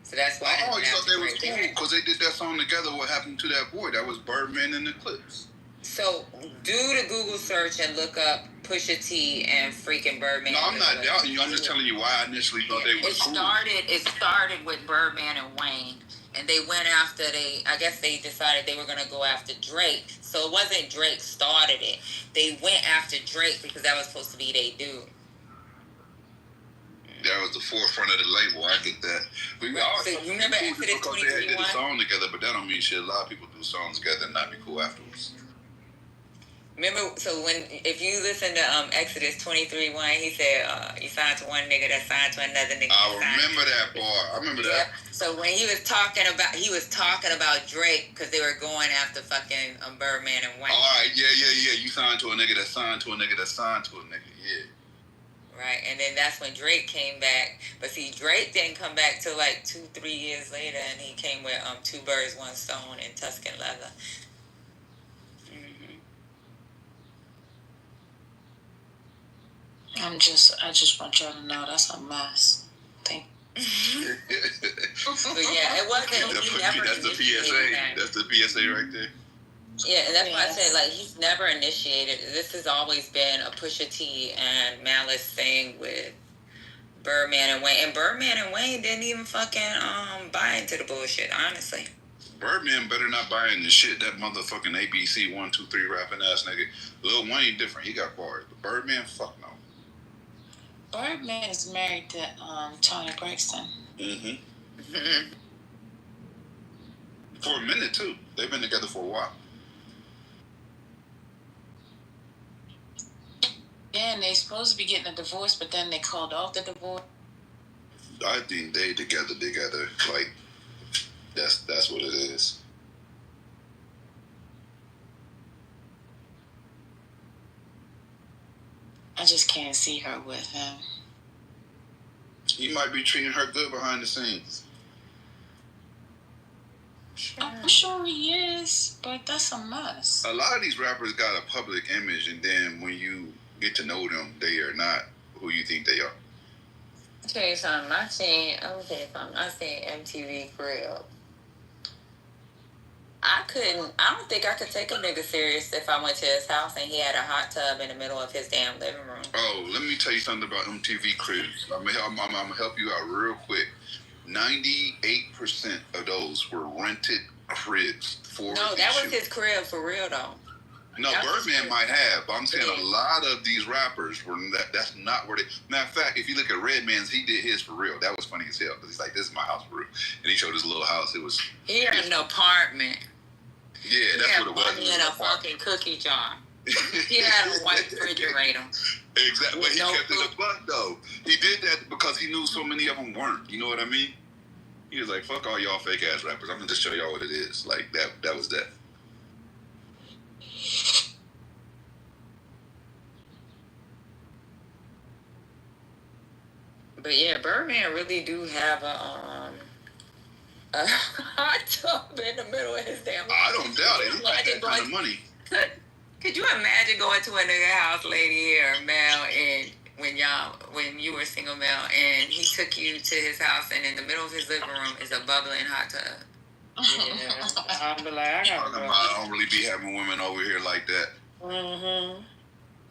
So that's why. Oh, you thought they was cool because they did that song together. What happened to that boy? That was Birdman in the clips. So do the Google search and look up Pusha T and freaking Birdman. No, I'm not doubting you. I'm just telling you why I initially thought they were cool. It started with Birdman and Wayne, and they went after I guess they decided they were gonna go after Drake. So it wasn't Drake started it. They went after Drake because that was supposed to be their dude. That was the forefront of the label. I get that. But so you remember Exodus 23:1? They did a song together, but that don't mean shit. A lot of people do songs together and not be cool afterwards. Remember, so if you listen to Exodus 23:1, he said, you signed to one nigga that signed to another nigga. I remember that part. I remember that. So when he was talking about Drake because they were going after fucking Birdman and Wayne. All right, yeah. You signed to a nigga that signed to a nigga that signed to a nigga, yeah. Right, and then that's when Drake came back. But see, Drake didn't come back till like 2-3 years later, and he came with Two Birds, One Stone and Tuscan Leather. I just want y'all to know that's a mess. Thank you. So yeah, it wasn't. That's the PSA. That's the PSA right there. Yeah, and that's why I said, like, he's never initiated. This has always been a Pusha T and Malice thing with Birdman and Wayne. And Birdman and Wayne didn't even fucking buy into the bullshit, honestly. Birdman better not buy into shit. That motherfucking ABC 1, 2, 3 rapping ass nigga. Lil Wayne different. He got bars. But Birdman, fuck no. Birdman is married to Tony Braxton. Mm-hmm. For a minute, too. They've been together for a while. Yeah, and they supposed to be getting a divorce, but then they called off the divorce. I think they together. Like, that's what it is. I just can't see her with him. He might be treating her good behind the scenes. I'm sure he is, but that's a mess. A lot of these rappers got a public image, and then when you get to know them, they are not who you think they are. I'll tell you something. I seen MTV Crib. I couldn't. I don't think I could take a nigga serious if I went to his house and he had a hot tub in the middle of his damn living room. Oh, let me tell you something about MTV cribs. I'm gonna help you out real quick. 98% of those were rented cribs. No, that was his crib for real though. No, Birdman might have, but I'm saying a lot of these rappers were that's not where they. Matter of fact, if you look at Redman's, he did his for real. That was funny as hell because he's like, "This is my house for real," and he showed his little house. It was. He had an apartment. Yeah, that's what it was. He had a fucking cookie jar. He had a white refrigerator. Exactly, but he kept it a buck though. He did that because he knew so many of them weren't. You know what I mean? He was like, "Fuck all y'all fake ass rappers. I'm gonna just show y'all what it is." Like that. That was that. But yeah, Birdman really do have a hot tub in the middle of his damn. I don't doubt it. He got that kind of money. Could you imagine going to a nigga house, lady or male, and when you were single male, and he took you to his house, and in the middle of his living room is a bubbling hot tub? Yeah, I'll be like, I don't really be having women over here like that. Mm-hmm.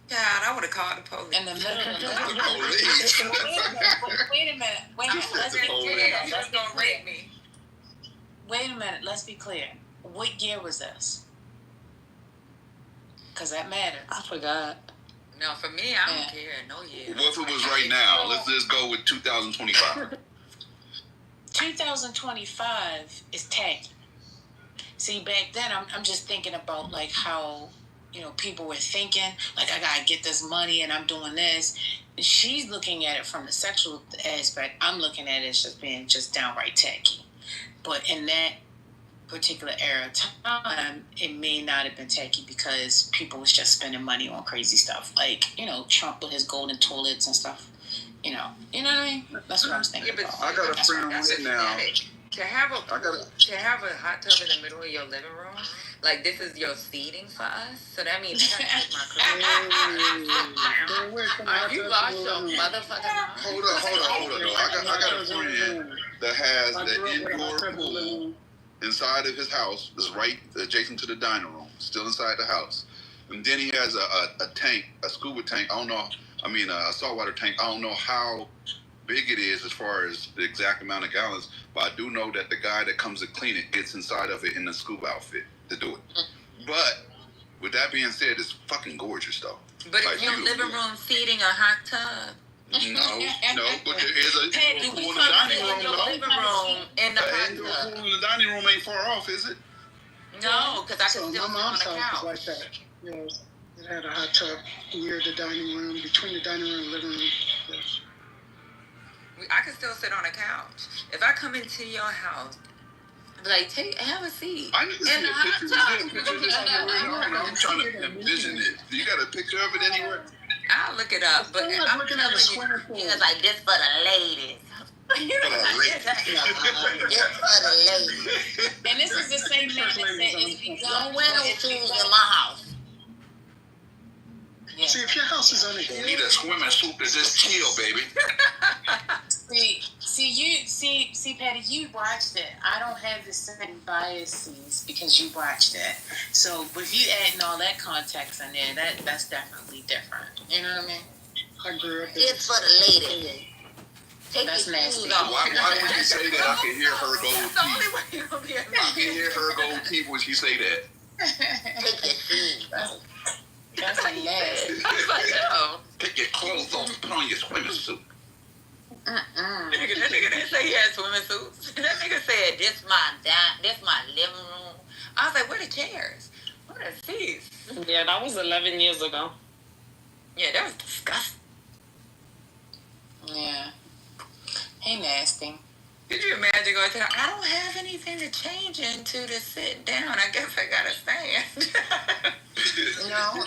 God, I would have called the police. In the middle of the Police. Wait a minute. Let's be clear. That's gonna rape me. Wait a minute. Let's be clear. What year was this? Because that matters. I forgot. No, for me, I don't care. No year. What if it was right now? Let's just go with 2025. 2025 is tacky. See, back then, I'm just thinking about like how, you know, people were thinking, like, I gotta get this money and I'm doing this. She's looking at it from the sexual aspect. I'm looking at it as just being just downright tacky. But in that particular era of time, it may not have been tacky because people was just spending money on crazy stuff. Like, you know, Trump with his golden toilets and stuff. You know what I mean? That's what I was thinking about. I got a friend right now. To have a hot tub in the middle of your living room, like this is your seating for us. So that means I have to take my clothes. You lost your motherfucking mind. Hold on. I got a friend that has the indoor pool inside of his house. Is right adjacent to the dining room, still inside the house. And then he has a tank, a scuba tank. A saltwater tank. I don't know how big it is as far as the exact amount of gallons, but I do know that the guy that comes to clean it gets inside of it in the scuba outfit to do it. But with that being said, it's fucking gorgeous though. But like, is your living room feeding a hot tub? No, but there is a pool in the dining room though. Living room in the hot tub. Pool in the dining room ain't far off, is it? No, because I can still sit on the couch. Like that. Yeah, it had a hot tub near the dining room, between the dining room and living room. Yes. I can still sit on a couch. If I come into your house, like, have a seat. I need to see a picture of this. I'm trying to envision it. Do you got a picture of it anywhere? I'll look it up. But I'm looking at the swimming pool. He was like, this for the ladies. And this is the same man that said it's begun. Don't wear no shoes in my house. Yeah. See, if your house is on a You need a swimming suit to just chill, baby. See, Patty, you watched it. I don't have the same biases because you watched it. So, but if you adding all that context in there, that's definitely different. You know what I mean? I grew up. It's for the lady. That's nasty. Why would you say that? I can hear her gold That's the only teeth. way you're gonna be able I can hear her gold teeth when she say that. take your shoes. That's nasty. I was like, no. Take your clothes off and put on your swimming suit. That nigga didn't say he had swimming suits. That nigga said, this my living room. I was like, where the chairs? Where the seats? Yeah, that was 11 years ago. Yeah, that was disgusting. Yeah. Hey, nasty. Could you imagine going to I don't have anything to change into to sit down. I guess I gotta stand. No,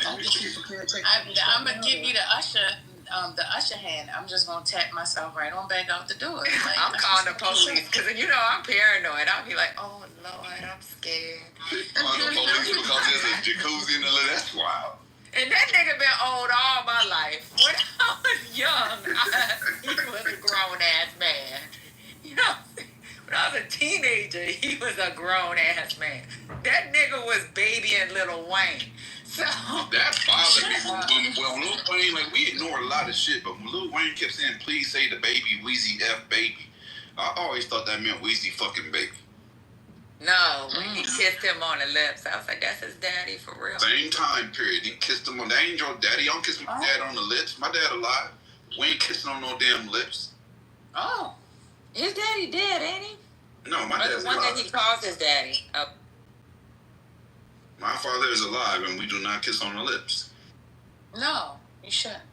I'm gonna give you the usher hand. I'm just gonna tap myself right on back out the door. Like, I'm calling the police because I'm paranoid. I'll be like, oh Lord, I'm scared. Calling the police because there's a jacuzzi in the living. That's wild. And that nigga been old all my life. When I was young, he was a grown ass man. You know, When I was a teenager, he was a grown ass man. That nigga was babying Lil Wayne. So that bothered me. When Lil Wayne, like, we ignore a lot of shit, but when Lil Wayne kept saying, "Please say the baby, Weezy F baby," I always thought that meant Weezy fucking baby. No, when he kissed him on the lips, I was like, that's his daddy for real. Same time period. He kissed him on. That ain't your daddy. I don't kiss my dad on the lips. My dad alive. We ain't kissing on no damn lips. Oh, his daddy dead, ain't he? No, my dad's the one alive. that he calls his daddy. Oh. My father is alive, and we do not kiss on the lips. No, you shouldn't.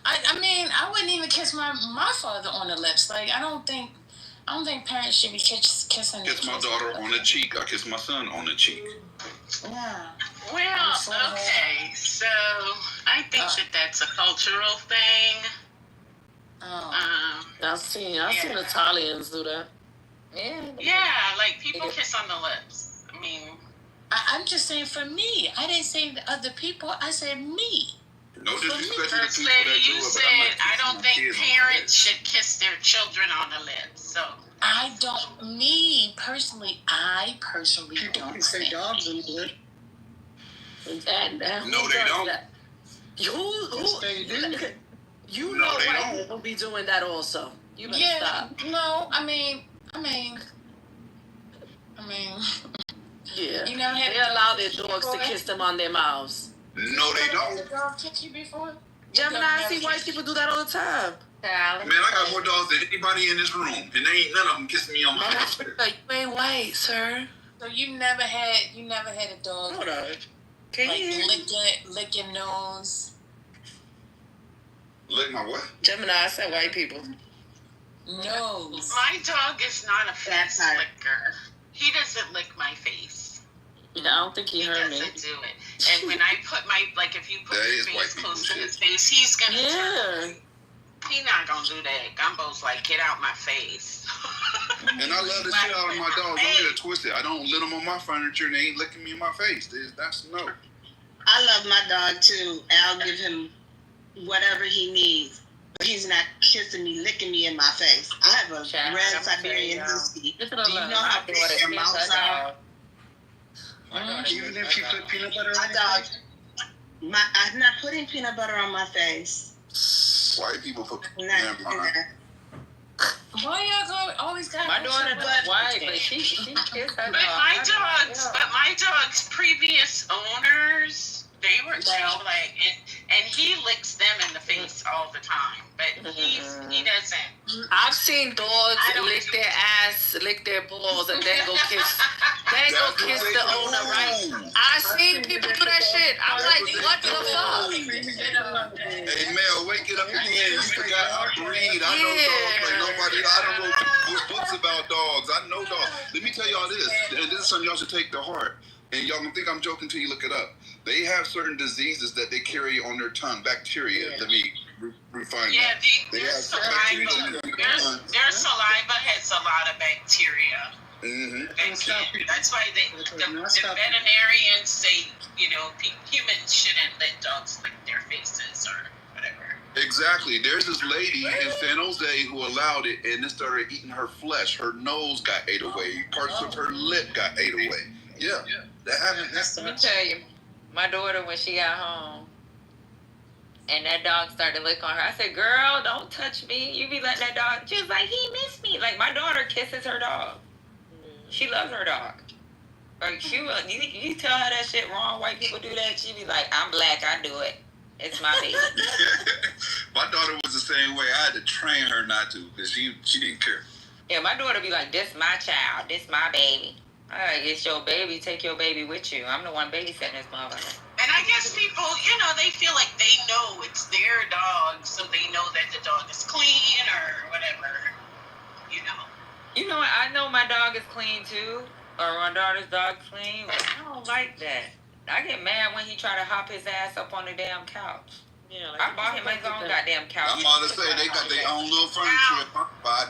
I mean, I wouldn't even kiss my father on the lips. Like, I don't think parents should be kissing. Kiss my daughter on the cheek. I kiss my son on the cheek. Yeah. Well, okay, so I think that's a cultural thing. I've seen Italians do that. Yeah, like people kiss on the lips. I mean, I'm just saying for me. I didn't say the other people. I said me. No disrespect to the First people lady, that do you it, but said I don't think parents should kiss their children on the lips. So I don't. Me personally, I People don't can say think. dogs on the lip. And no, they don't. Yes, they do. You No, know they white don't. people be doing that also. You better Yeah. stop. No. I mean. Yeah. You never had They allow their dogs to kiss them on their mouths. No, they don't. Has a dog kiss you before? Gemini, I see white people do that all the time. Man, I got more dogs than anybody in this room, and they ain't none of them kissing me on my lips. You ain't white, sir. So you never had a dog Hold on. lick your nose. Lick my what? Gemini, I said white people. Nose. my dog is not a face licker. He doesn't lick my face. Yeah, I don't think he heard me. Doesn't do it. And when I put if you put That your is face white close people to his shit. face, he's gonna Yeah. turn. He not gonna do that. Gumbo's like, get out my face. And I love the shit out of my dogs. Don't get it twisted. I don't let them on my furniture, and they ain't licking me in my face. That's no. I love my dog too. I'll give him whatever he needs. But he's not kissing me, licking me in my face. I have a red Siberian Husky. Do you know how big their mouths are? Even if you put peanut butter on My your dog, face? I'm not putting peanut butter on my face. White people put I'm never not doing mind. that. Why y'all always got My daughter does white, but she kissed her dog. But my dog's previous owners, they were like, and he licks them in the face all the time. But he doesn't. I've seen dogs lick their ass, lick their balls, and then go kiss the owner, right? I've seen people do that shit. I'm like, what the fuck? Hey, Mel, wake it up again. You forgot I breed. I know dogs like nobody. I don't know books about dogs. I know dogs. Let me tell y'all this, and this is something y'all should take to heart. And y'all gonna think I'm joking till you look it up. They have certain diseases that they carry on their tongue, bacteria. Let me refine Yeah, that. their saliva. Their saliva has a lot of bacteria. Mm-hmm. That's why the veterinarians say, humans shouldn't let dogs lick their faces or whatever. Exactly. There's this lady in San Jose who allowed it, and it started eating her flesh. Her nose got ate away. Parts of her lip got ate away. Yeah, that happened. Let me tell you, my daughter, when she got home, and that dog started licking on her, I said, girl, don't touch me. You be letting that dog. She was like, he missed me. Like, my daughter kisses her dog. She loves her dog. Like, you tell her that shit wrong, white people do that, she be like, I'm black, I do it. It's my baby. My daughter was the same way. I had to train her not to, because she didn't care. Yeah, my daughter be like, this my child, this my baby. All right, it's your baby, take your baby with you. I'm the one babysitting this motherfucker. And I guess people, they feel like they know it's their dog, so they know that the dog is clean or whatever, You know what? I know my dog is clean too, or my daughter's dog's clean, but I don't like that. I get mad when he try to hop his ass up on the damn couch. Yeah, like I bought him his own goddamn couch. I'm about to say, they got their own little furniture.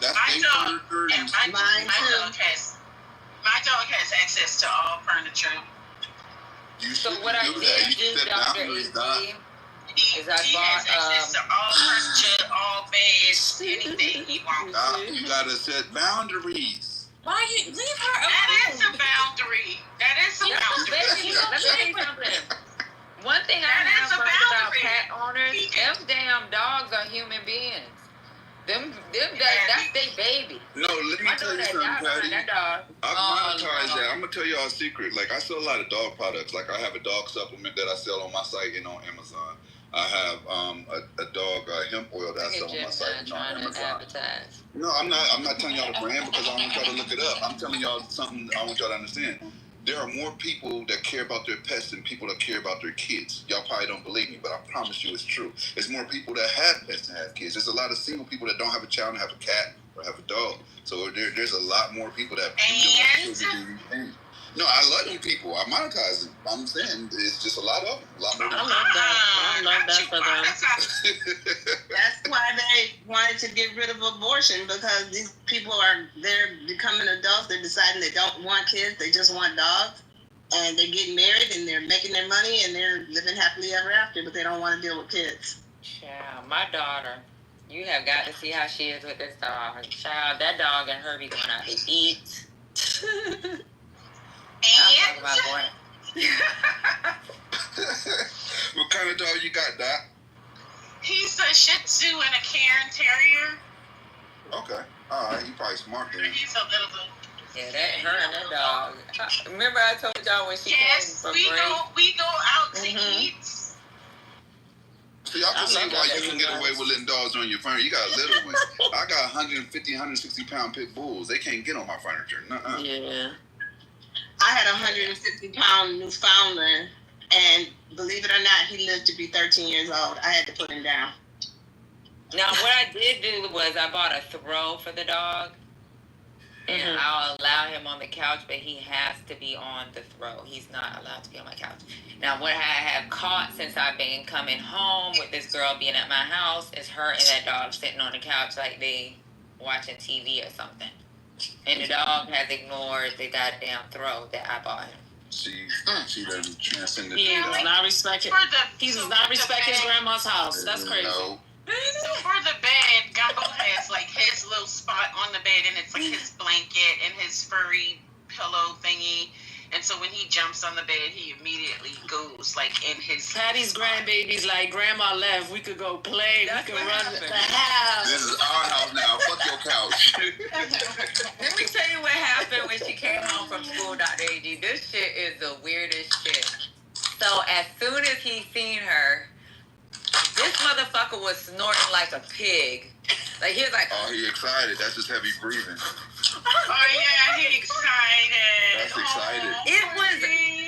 That's their furniture. My dog has access to all furniture. You so shouldn't what I do did that. You do, set Dr. boundaries, AC, He has access to all furniture, all beds, anything he wants. You gotta set boundaries. Why you leave her alone? That is a boundary. That is a boundary. Let me tell you something. One thing I That have is a learned about boundary. pet owners, them damn dogs are human beings. That's their baby. No, let me tell you something, Patty. That dog. I monetize that. I'm gonna tell y'all a secret. Like, I sell a lot of dog products. Like, I have a dog supplement that I sell on my site and on Amazon. I have a dog hemp oil that I sell on my site and on Amazon. No, I'm not telling y'all the brand because I want y'all to look it up. I'm telling y'all something I want y'all to understand. There are more people that care about their pets than people that care about their kids. Y'all probably don't believe me, but I promise you it's true. There's more people that have pets and have kids. There's a lot of single people that don't have a child and have a cat or have a dog. So there's a lot more people that do. No, I love you people. I monetize them. I'm saying it's just a lot of them. A lot more. I love that for them. That's why they wanted to get rid of abortion, because these people they're becoming adults. They're deciding they don't want kids. They just want dogs. And they're getting married and they're making their money and they're living happily ever after, but they don't want to deal with kids. Child, my daughter, you have got to see how she is with this dog. Child, that dog and her be going out to eat. And what kind of dog you got, Doc? He's a Shih Tzu and a Cairn Terrier. Okay. All right. He probably smart then. He's a little. Yeah, her and that dog. Remember I told y'all when she came for break? we go out to eat. So y'all can see why you can get away with letting dogs on your furniture. You got little ones. I got 150, 160 pound pit bulls. They can't get on my furniture. Nuh-uh. Yeah. I had a 150-pound Newfoundland, and believe it or not, he lived to be 13 years old. I had to put him down. Now, what I did do was I bought a throw for the dog, and I'll allow him on the couch, but he has to be on the throw. He's not allowed to be on my couch. Now, what I have caught since I've been coming home with this girl being at my house is her and that dog sitting on the couch like they watching TV or something. And the dog has ignored the goddamn throw that I bought him. She doesn't transcend He does not respect it. He does not respect his grandma's house. That's crazy. No. So for the bed, Gumbo has like his little spot on the bed, and it's like his blanket and his furry pillow thingy. And so when he jumps on the bed, he immediately goes like in his. Patty's grandbaby's like, Grandma left. We could go play. That's we could what run happened. the house. This is our house now. Fuck your couch. Let me tell you what happened when she came home from school, Dr. AG. This shit is the weirdest shit. So as soon as he seen her, this motherfucker was snorting like a pig. Like he was like, oh, he excited. That's just heavy breathing. Oh yeah, he excited. That's excited. It was.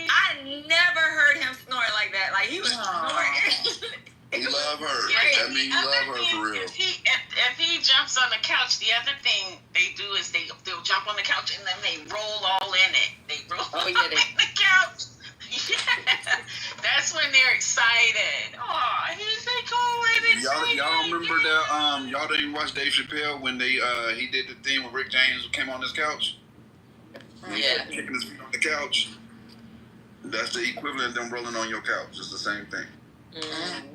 I never heard him snort like that. Like he was snorting. You love her. That means you love her for real. If he jumps on the couch, the other thing they do is they'll jump on the couch and then they roll all in it. They roll in the couch. Yeah, that's when they're excited. Oh, he's like excited. Y'all remember that? Y'all didn't watch Dave Chappelle when he did the thing with Rick James came on his couch. Yeah, kicking his feet on the couch. That's the equivalent of them rolling on your couch. It's the same thing. Mm-hmm.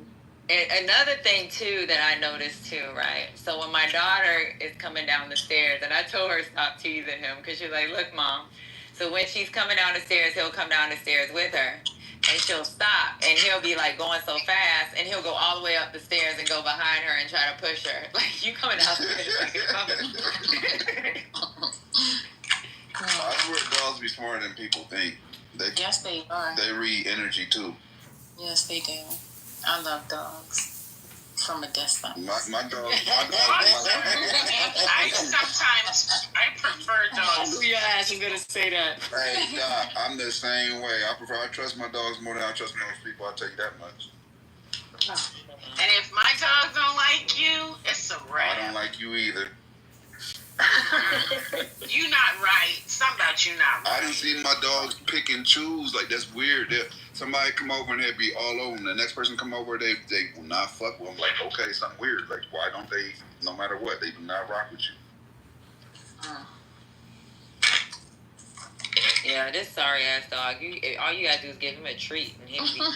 And another thing too that I noticed too, right? So when my daughter is coming down the stairs, and I told her stop teasing him because she's like, "Look, Mom." So when she's coming down the stairs, he'll come down the stairs with her, and she'll stop, and he'll be like going so fast, and he'll go all the way up the stairs and go behind her and try to push her. Like, you coming down the stairs? Like, you're coming. I swear dogs be smarter than people think. Yes, they are. They read energy too. Yes, they do. I love dogs. From a distance. My dog. I prefer dogs. Your ass, I'm gonna say that. Hey, Doc, I'm the same way. I trust my dogs more than I trust most people. I'll tell you that much. And if my dog don't like you, it's a wrap. I don't like you either. You not right. Something about you not right. I didn't see my dogs pick and choose. Like, that's weird. Somebody come over and they'd be all over them. The next person come over, they will not fuck with them. Like, okay, something weird. Like, why don't they, no matter what, they do not rock with you. Yeah, this sorry ass dog. All you gotta do is give him a treat and he'll be good.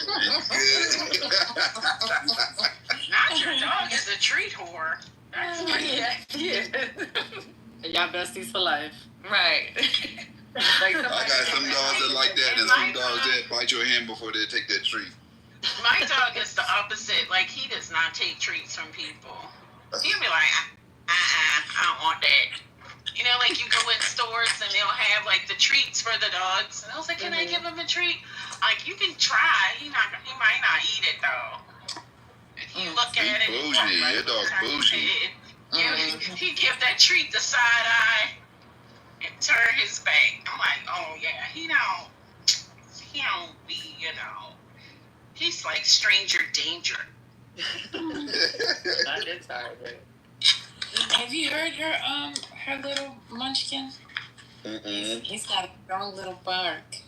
Not your dog is a treat whore. That's Yeah. Y'all besties for life. Right. I got some dogs that like that, and some dogs that bite your hand before they take that treat. My dog is the opposite. Like, he does not take treats from people. He'll be like, I don't want that. You know, like you go in stores and they'll have like the treats for the dogs. And I was like, can I give him a treat? Like, you can try. He might not eat it though. If you look at it, bougie. Your dog's bougie. He give that treat the side eye and turn his back. I'm like, oh yeah, he don't be, he's like stranger danger. That is hard. Have you heard her little munchkin? He's got a strong little bark.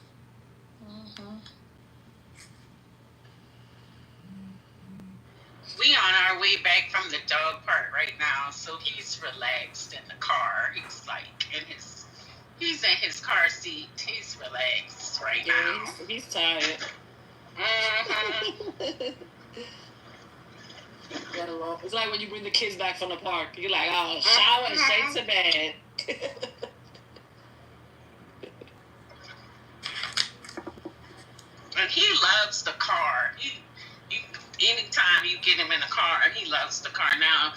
We on our way back from the dog park right now, so he's relaxed in the car. He's in his car seat. He's relaxed right now. He's tired. It's like when you bring the kids back from the park. You're like, oh, shower and straight to bed. And he loves the car. Anytime you get him in the car, he loves the car. Now,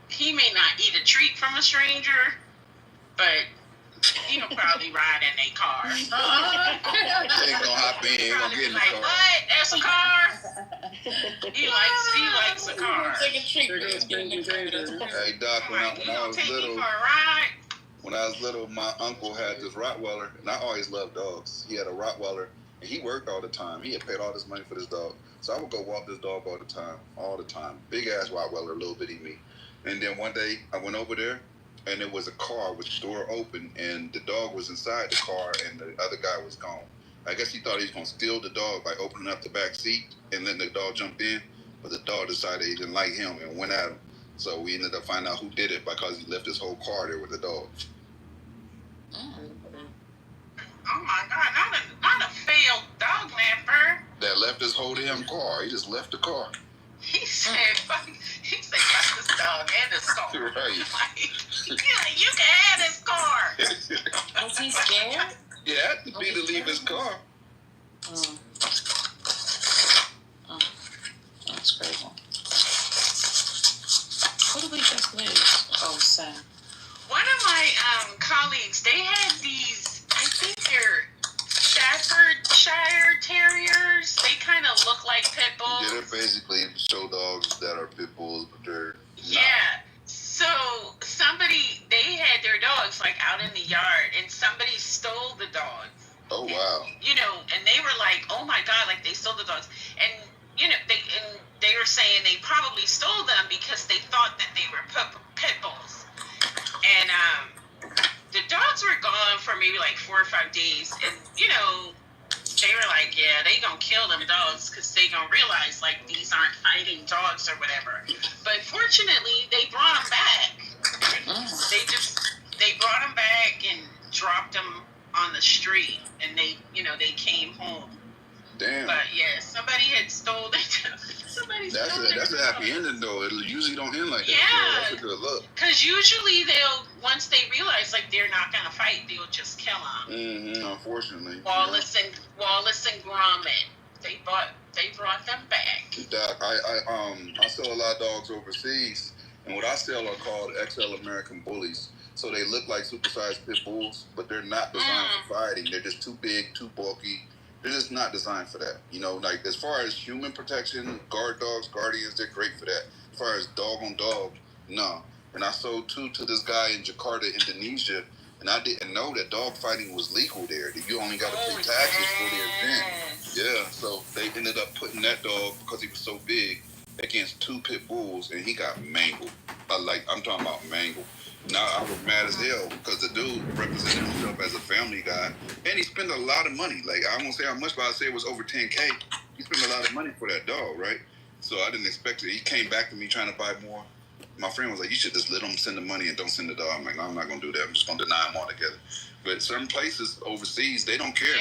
he may not eat a treat from a stranger, but he'll probably ride in a car. He ain't gonna hop in. He ain't gonna get in the car. What? That's a car? He likes a car. Take a treat. Hey, Doc, when I was little, my uncle had this Rottweiler, and I always loved dogs. He had a Rottweiler, and he worked all the time. He had paid all this money for this dog. So I would go walk this dog all the time. Big ass Rottweiler, little bitty me. And then one day I went over there, and it was a car with the door open, and the dog was inside the car, and the other guy was gone. I guess he thought he was gonna steal the dog by opening up the back seat and letting the dog jump in, but the dog decided he didn't like him and went at him. So we ended up finding out who did it because he left his whole car there with the dog. Oh my God, not a failed dog napper. That left his whole damn car. He just left the car. He said, fuck this dog and his car. Right. Like, you can have this car. Was he scared? Yeah, had to be to leave his car. That's crazy. What did we just lose? Oh, Sam. One of my colleagues, they had these, I think they're Staffordshire Terriers. They kind of look like pit bulls. Yeah, they're basically show dogs that are pit bulls, but they're not. Yeah. So they had their dogs like out in the yard, and somebody stole the dogs. Oh wow. And they were like, oh my God, like they stole the dogs, and they were saying they probably stole them because they thought that they were pit bulls, and the dogs were gone for maybe like 4 or 5 days, and they were like, yeah, they gonna kill them dogs because they gonna realize like these aren't fighting dogs or whatever. But fortunately, they brought them back. They brought them back and dropped them on the street, and they came home. Damn. But yeah, somebody had stolen it. That's a happy ending though. It usually don't end like that. Yeah. That's a good look. Because usually once they realize like they're not gonna fight, they'll just kill them. Unfortunately. Wallace and Gromit, they brought them back. Doc, I sell a lot of dogs overseas, and what I sell are called XL American Bullies. So they look like supersized pit bulls, but they're not designed for fighting. They're just too big, too bulky. They're just not designed for that. Like as far as human protection, guard dogs, guardians, they're great for that. As far as dog on dog, no. And I sold 2 to this guy in Jakarta, Indonesia, and I didn't know that dog fighting was legal there. You only got to pay taxes for the event. Yeah, so they ended up putting that dog, because he was so big, against 2 pit bulls, and he got mangled. I'm talking about mangled. Now I was mad as hell because the dude represented himself as a family guy, and he spent a lot of money. Like, I won't say how much, but I'd say it was over $10K. He spent a lot of money for that dog, right? So I didn't expect it. He came back to me trying to buy more. my friend was like, you should just let them send the money and don't send the dog. I'm like, no, I'm not going to do that. I'm just going to deny them altogether. But certain places overseas, they don't care.